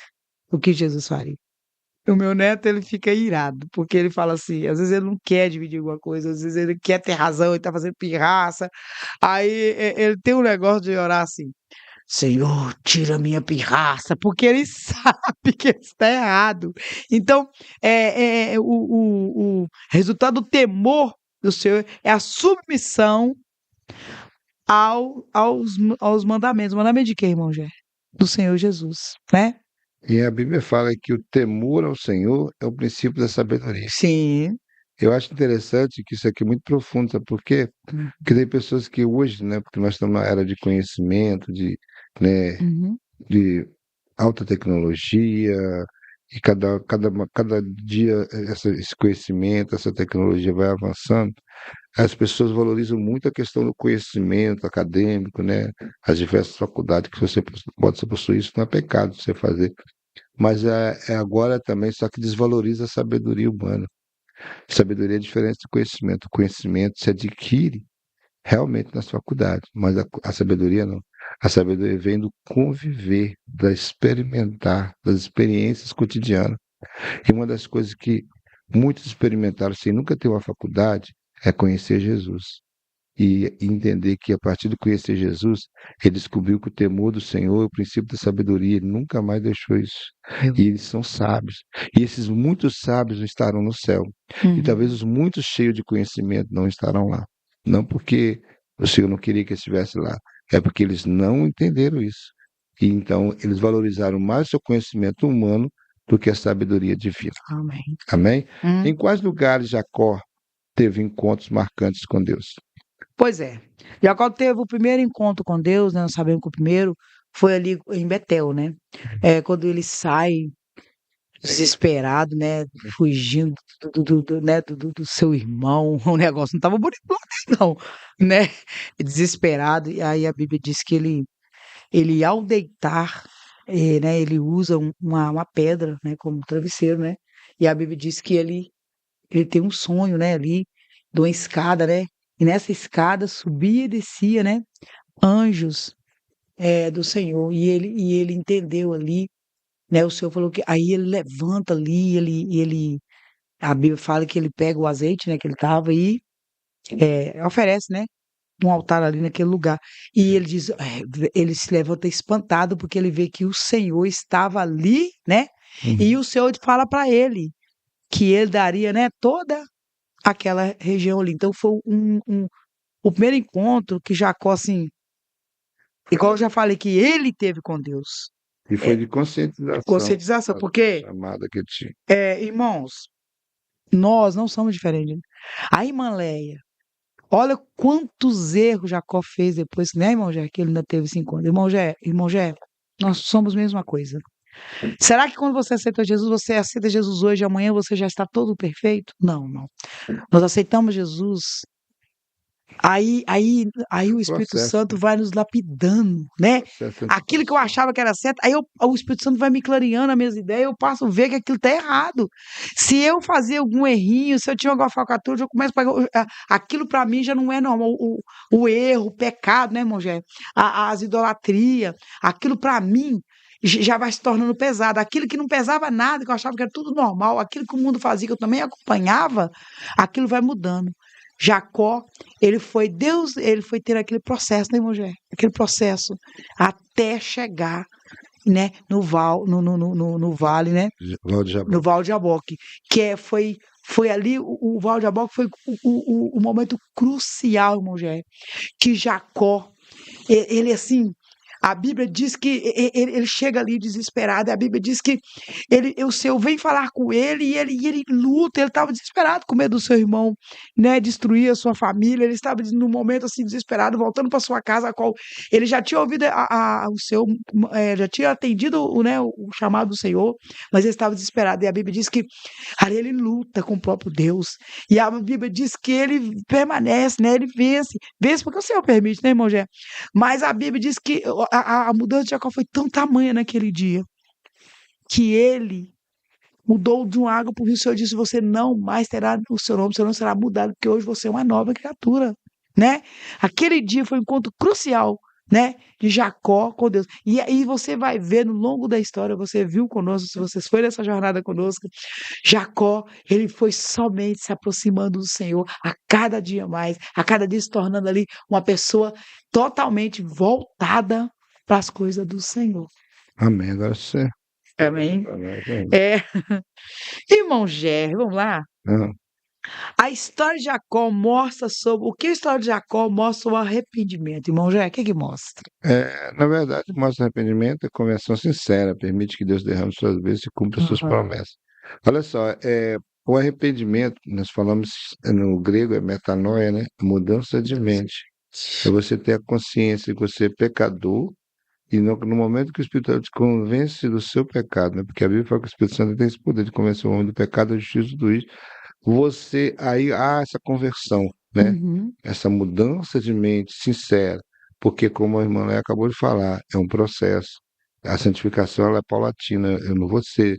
o que Jesus faria? O meu neto, ele fica irado, porque ele fala assim, às vezes ele não quer dividir alguma coisa, às vezes ele quer ter razão, ele tá fazendo pirraça, aí ele tem um negócio de orar assim, Senhor, tira minha pirraça, porque ele sabe que ele está errado. Então, o resultado do temor do Senhor é a submissão aos mandamentos. Mandamento de quem, irmão Gé? Do Senhor Jesus, né? E a Bíblia fala que o temor ao Senhor é o princípio da sabedoria. Sim. Eu acho interessante que isso aqui é muito profundo, sabe por quê? Porque tem pessoas que hoje, né, porque nós estamos numa era de conhecimento, né, Uhum. de alta tecnologia, e cada dia esse conhecimento, essa tecnologia vai avançando, as pessoas valorizam muito a questão do conhecimento acadêmico, né, as diversas faculdades que você pode possuir, isso não é pecado você fazer, mas é agora também, só que desvaloriza a sabedoria humana. Sabedoria é diferente do conhecimento. O conhecimento se adquire realmente nas faculdades, mas a sabedoria não. A sabedoria vem do conviver, da experimentar, das experiências cotidianas. E uma das coisas que muitos experimentaram sem nunca ter uma faculdade é conhecer Jesus. e entender que a partir de conhecer Jesus, ele descobriu que o temor do Senhor é o princípio da sabedoria, ele nunca mais deixou isso. E eles são sábios. E esses muitos sábios estarão no céu. E talvez os muitos cheios de conhecimento não estarão lá. Não porque o Senhor não queria que estivesse lá, é porque eles não entenderam isso. E então eles valorizaram mais o seu conhecimento humano do que a sabedoria divina. Amém. Amém? Em quais lugares Jacó teve encontros marcantes com Deus? Pois é. Jacó teve o primeiro encontro com Deus, né? Nós sabemos que o primeiro foi ali em Betel, né? Quando ele sai desesperado, né? Fugindo né? do seu irmão. O negócio não estava bonito lá, não, né? Desesperado. E aí a Bíblia diz que ele ao deitar, né? Ele usa uma pedra, né? Como travesseiro, né? E a Bíblia diz que ele tem um sonho, né? Ali, de uma escada, né? E nessa escada subia e descia, né? Anjos do Senhor. E ele entendeu ali, né? O Senhor falou que aí ele levanta ali, a Bíblia fala que ele pega o azeite, né? Que ele estava e oferece, né? Um altar ali naquele lugar. E ele diz, ele se levanta espantado porque ele vê que o Senhor estava ali, né? E o Senhor fala para ele que ele daria, né? Toda aquela região ali. Então foi o primeiro encontro que Jacó, assim, igual eu já falei, que ele teve com Deus. E foi de conscientização, Conscientização, a porque, chamada que ele tinha. irmãos, nós não somos diferentes. A irmã Leia, olha quantos erros Jacó fez depois, né, irmão Jé, que ele ainda teve esse encontro. Irmão Jé, nós somos a mesma coisa. Será que quando você aceita Jesus, você aceita Jesus hoje, amanhã você já está todo perfeito? Não, não. Nós aceitamos Jesus. Aí o Espírito Processo, Santo vai nos lapidando, né? processo Aquilo que eu achava que era certo, o Espírito Santo vai me clareando as minhas ideias, eu passo a ver que aquilo está errado. Se eu fazia algum errinho, se eu tinha alguma falcatrua, eu começo a pegar. Aquilo para mim já não é normal. O erro, o pecado, né, irmão Gé? As idolatrias, aquilo para mim já vai se tornando pesado. Aquilo que não pesava nada, que eu achava que era tudo normal, aquilo que o mundo fazia, que eu também acompanhava, aquilo vai mudando. Jacó, ele foi ter aquele processo, né, irmão Gé? Aquele processo até chegar, né, no vale, né? Val de Jaboque. No Val de Jaboque, que foi ali, o Val de Jaboque foi o momento crucial, irmão Gé, que Jacó, ele assim, a Bíblia diz que ele chega ali desesperado, a Bíblia diz que o Senhor vem falar com ele e ele luta, ele estava desesperado com medo do seu irmão, né, destruir a sua família, ele estava num momento assim desesperado, voltando para sua casa, a qual ele já tinha ouvido o seu, já tinha atendido o chamado do Senhor, mas ele estava desesperado, e a Bíblia diz que ali ele luta com o próprio Deus, e a Bíblia diz que ele permanece, né, ele vence porque o Senhor permite, né, irmão Gé? Mas a Bíblia diz que a mudança de Jacó foi tão tamanha naquele dia que ele mudou de uma água para o rio. O Senhor disse: você não mais terá o seu nome, o seu nome será mudado, porque hoje você é uma nova criatura, né? Aquele dia foi um encontro crucial, né, de Jacó com Deus. E aí você vai ver no longo da história, você viu conosco, se você foi nessa jornada conosco, Jacó, ele foi somente se aproximando do Senhor a cada dia mais, a cada dia se tornando ali uma pessoa totalmente voltada para as coisas do Senhor. Amém. Agora você. Amém. Amém. Irmão Gé, vamos lá? Ah, A história de Jacó mostra sobre. O que a história de Jacó mostra sobre o arrependimento? Irmão Gé, o que mostra? na verdade, mostra arrependimento e conversão sincera, permite que Deus derrame suas bênçãos e cumpra suas promessas. Olha só, o arrependimento, nós falamos no grego, é metanoia, né? Mudança de mente. É você ter a consciência que você é pecador e no momento que o Espírito Santo te convence do seu pecado, né? Porque a Bíblia fala que o Espírito Santo tem esse poder de convencer o homem do pecado, da justiça e do juízo. Você aí há essa conversão, né? Uhum. Essa mudança de mente sincera, porque como a irmã Léa acabou de falar, é um processo. A santificação ela é paulatina. Eu não vou ser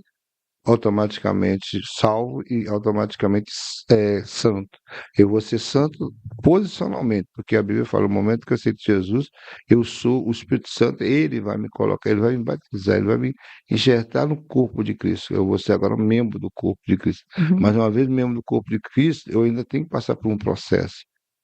automaticamente salvo e automaticamente santo. Eu vou ser santo posicionalmente, porque a Bíblia fala, no momento que eu aceito Jesus, eu sou o Espírito Santo, ele vai me colocar, ele vai me batizar, ele vai me enxertar no corpo de Cristo. Eu vou ser agora um membro do corpo de Cristo. Uhum. Mas uma vez membro do corpo de Cristo, eu ainda tenho que passar por um processo.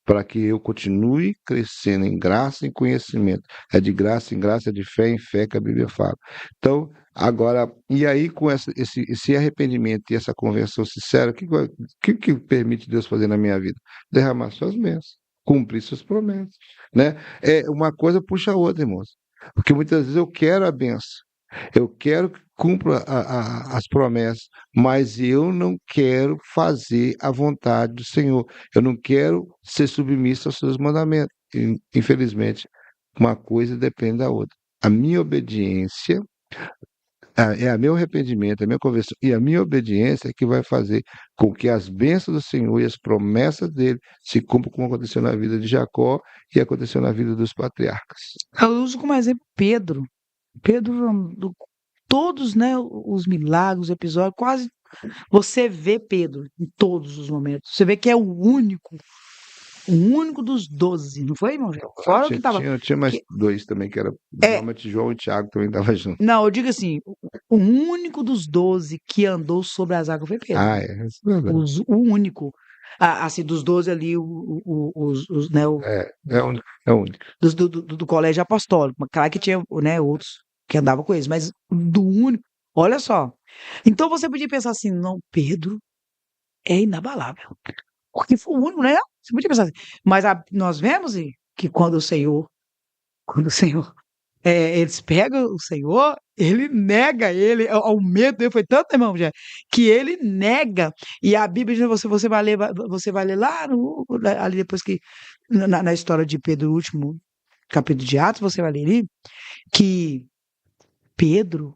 para que eu continue crescendo em graça e conhecimento. É de graça em graça, é de fé em fé que a Bíblia fala. Então, agora, e aí com esse arrependimento e essa conversão sincera, o que permite Deus fazer na minha vida? Derramar suas bênçãos, cumprir suas promessas, né? É, uma coisa puxa a outra, irmãos. Porque muitas vezes eu quero a benção, eu quero que cumpra as promessas, mas eu não quero fazer a vontade do Senhor. Eu não quero ser submisso aos seus mandamentos. Infelizmente, uma coisa depende da outra. A minha obediência, é o meu arrependimento, a minha conversão e a minha obediência é que vai fazer com que as bênçãos do Senhor e as promessas dele se cumpram, como aconteceu na vida de Jacó e aconteceu na vida dos patriarcas. Eu uso como exemplo Pedro. Pedro, todos, né, os milagres, os episódios, quase você vê Pedro em todos os momentos. Você vê que é o único dos 12, não foi, irmão? Fora o que estava. Tinha mais dois também, que era normalmente João e Tiago também estavam juntos. Não, eu digo assim, o único dos 12 que andou sobre as águas foi Pedro. Ah, isso é verdade. O único. Assim, dos 12 ali, né, É o único. É o único. do colégio apostólico. Claro que tinha, né, outros que andavam com eles, mas do único. Olha só. Então você podia pensar assim, não, Pedro é inabalável. Porque foi o único, né? Você podia pensar assim. Mas nós vemos que quando o Senhor, eles pegam o Senhor, ele nega ele, o medo dele foi tanto, irmão, já, que ele nega. E a Bíblia diz, você vai ler lá ali depois que na história de Pedro, o último capítulo de Atos, você vai ler ali que Pedro,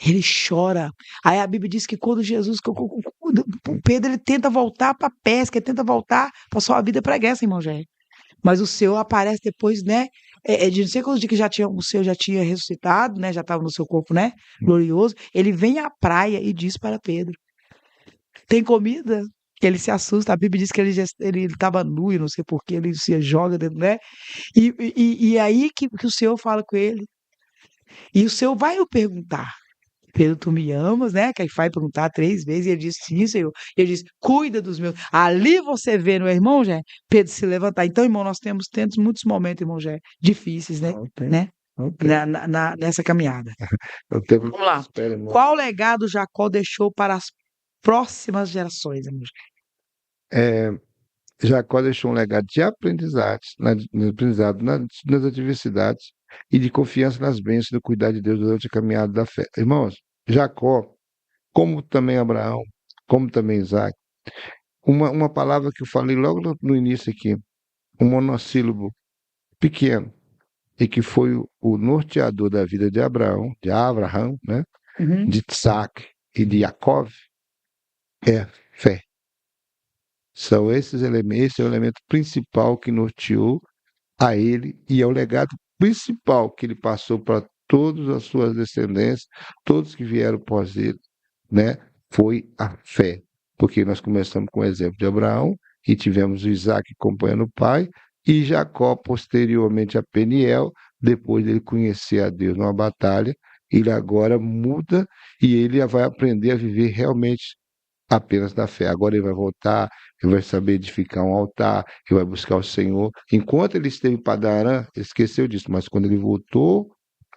ele chora. Aí a Bíblia diz que quando Jesus, o Pedro, ele tenta voltar para a pesca, ele tenta voltar para sua vida preguiça, irmão, já. Mas o Senhor aparece depois, né? De não sei quantos dias que o Senhor já tinha ressuscitado, né? Já estava no seu corpo, né? Glorioso. Ele vem à praia e diz para Pedro: tem comida? Ele se assusta. A Bíblia diz que ele estava nu, e não sei porquê, ele se joga dentro, né? E aí que o Senhor fala com ele. E o Senhor vai o perguntar. Pedro, tu me amas, né? Que aí vai perguntar 3 vezes, e ele diz, sim, Senhor. E ele diz, cuida dos meus. Ali você vê, meu irmão, já, Pedro se levantar. Então, irmão, nós temos muitos momentos, irmão, já, difíceis, né? Ok, né? ok. Nessa caminhada. O tempo Vamos lá. espera, irmão. Qual legado Jacó deixou para as próximas gerações, irmão? É, Jacó deixou um legado de aprendizado nas adversidades e de confiança nas bênçãos e do cuidado de Deus durante a caminhada da fé. Irmãos, Jacó, como também Abraão, como também Isaac, uma palavra que eu falei logo no início aqui, um monossílabo pequeno, e que foi o norteador da vida de Abraão, né? Uhum. De Isaac e de Jacó, é fé. São esses elementos, esse é o elemento principal que norteou a ele e é o legado principal que ele passou para todas as suas descendências, todos que vieram após ele, né? Foi a fé. Porque nós começamos com o exemplo de Abraão e tivemos o Isaac acompanhando o pai e Jacó posteriormente a Peniel, depois dele conhecer a Deus numa batalha, ele agora muda e ele vai aprender a viver realmente apenas da fé. Agora ele vai voltar, ele vai saber edificar um altar, ele vai buscar o Senhor. Enquanto ele esteve em Padarã, ele esqueceu disso, mas quando ele voltou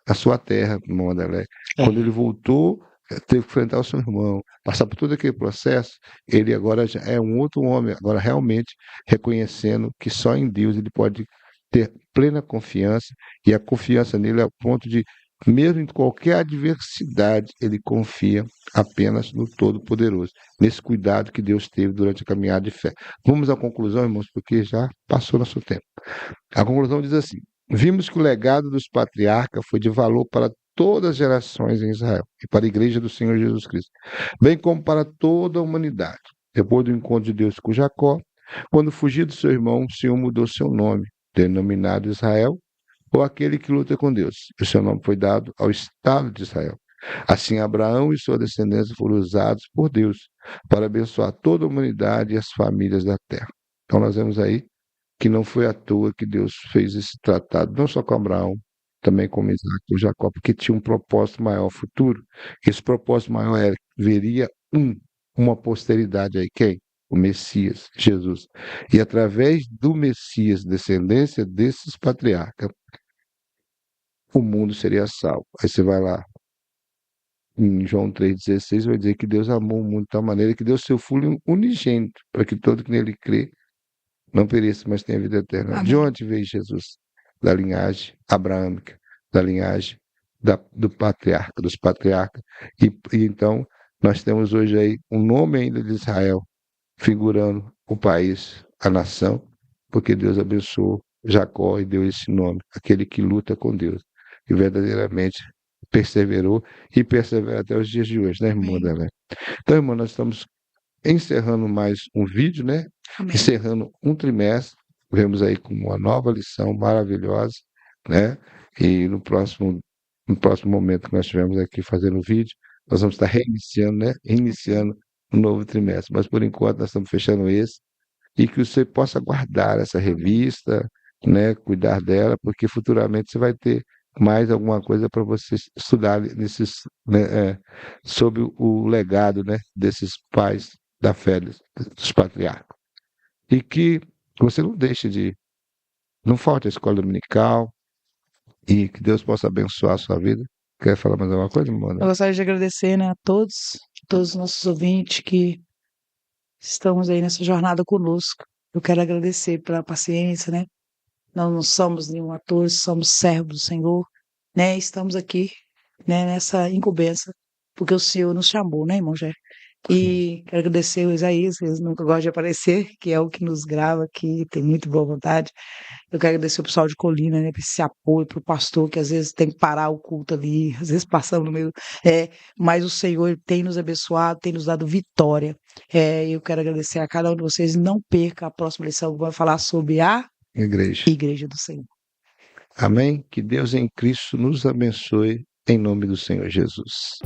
à sua terra, irmão André, quando ele voltou, teve que enfrentar o seu irmão, passar por todo aquele processo, ele agora já é um outro homem, agora realmente reconhecendo que só em Deus ele pode ter plena confiança, e a confiança nele é a ponto de, mesmo em qualquer adversidade, ele confia apenas no Todo-Poderoso, nesse cuidado que Deus teve durante a caminhada de fé. Vamos à conclusão, irmãos, porque já passou nosso tempo. A conclusão diz assim: vimos que o legado dos patriarcas foi de valor para todas as gerações em Israel e para a igreja do Senhor Jesus Cristo, bem como para toda a humanidade. Depois do encontro de Deus com Jacó, quando fugiu do seu irmão, o Senhor mudou seu nome, denominado Israel, ou aquele que luta com Deus. O seu nome foi dado ao Estado de Israel. Assim, Abraão e sua descendência foram usados por Deus para abençoar toda a humanidade e as famílias da terra. Então, nós vemos aí que não foi à toa que Deus fez esse tratado, não só com Abraão, também com Isaac e Jacó, porque tinha um propósito maior futuro. Esse propósito maior era que veria uma posteridade aí. Quem? o Messias, Jesus. E através do Messias, descendência desses patriarcas, o mundo seria salvo. Aí você vai lá em João 3,16, vai dizer que Deus amou o mundo de tal maneira que deu seu Filho unigênito, para que todo que nele crê não pereça, mas tenha vida eterna. De Amém. onde veio Jesus? Da linhagem abraâmica, da linhagem do patriarca, dos patriarcas. E então nós temos hoje aí um nome ainda de Israel, figurando o país, a nação, porque Deus abençoou Jacó e deu esse nome, aquele que luta com Deus. E verdadeiramente perseverou e persevera até os dias de hoje, né, irmã Amém. Adelaide? Então, irmão, nós estamos encerrando mais um vídeo, né? Amém. Encerrando um trimestre. Vemos aí com uma nova lição maravilhosa, né? E no próximo momento que nós estivermos aqui fazendo o vídeo, nós vamos estar reiniciando, né? Iniciando um novo trimestre. Mas por enquanto nós estamos fechando esse. E que você possa guardar essa revista, né? Cuidar dela, porque futuramente você vai ter mais alguma coisa para você estudar né, sobre o legado, né, desses pais da fé, dos patriarcas. E que você não falte a escola dominical e que Deus possa abençoar a sua vida. Quer falar mais alguma coisa, Eu Mona? gostaria de agradecer, né, a todos os nossos ouvintes que estamos aí nessa jornada conosco. Eu quero agradecer pela paciência, né? Nós não somos nenhum ator, somos servos do Senhor, né? Estamos aqui, né, nessa incumbência, porque o Senhor nos chamou, né, irmão Jé? E quero agradecer o Isaías, ele nunca gosta de aparecer, que é o que nos grava aqui, tem muito boa vontade. Eu quero agradecer o pessoal de Colina, né, por esse apoio, para o pastor, que às vezes tem que parar o culto ali, às vezes passamos no meio. Mas o Senhor ele tem nos abençoado, tem nos dado vitória. Eu quero agradecer a cada um de vocês. Não perca a próxima lição, que vai falar sobre a Igreja. Igreja do Senhor. Amém? Que Deus em Cristo nos abençoe, em nome do Senhor Jesus.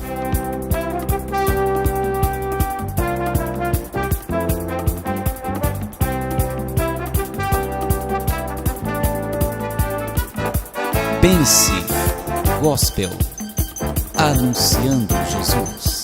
Pense Gospel, anunciando Jesus.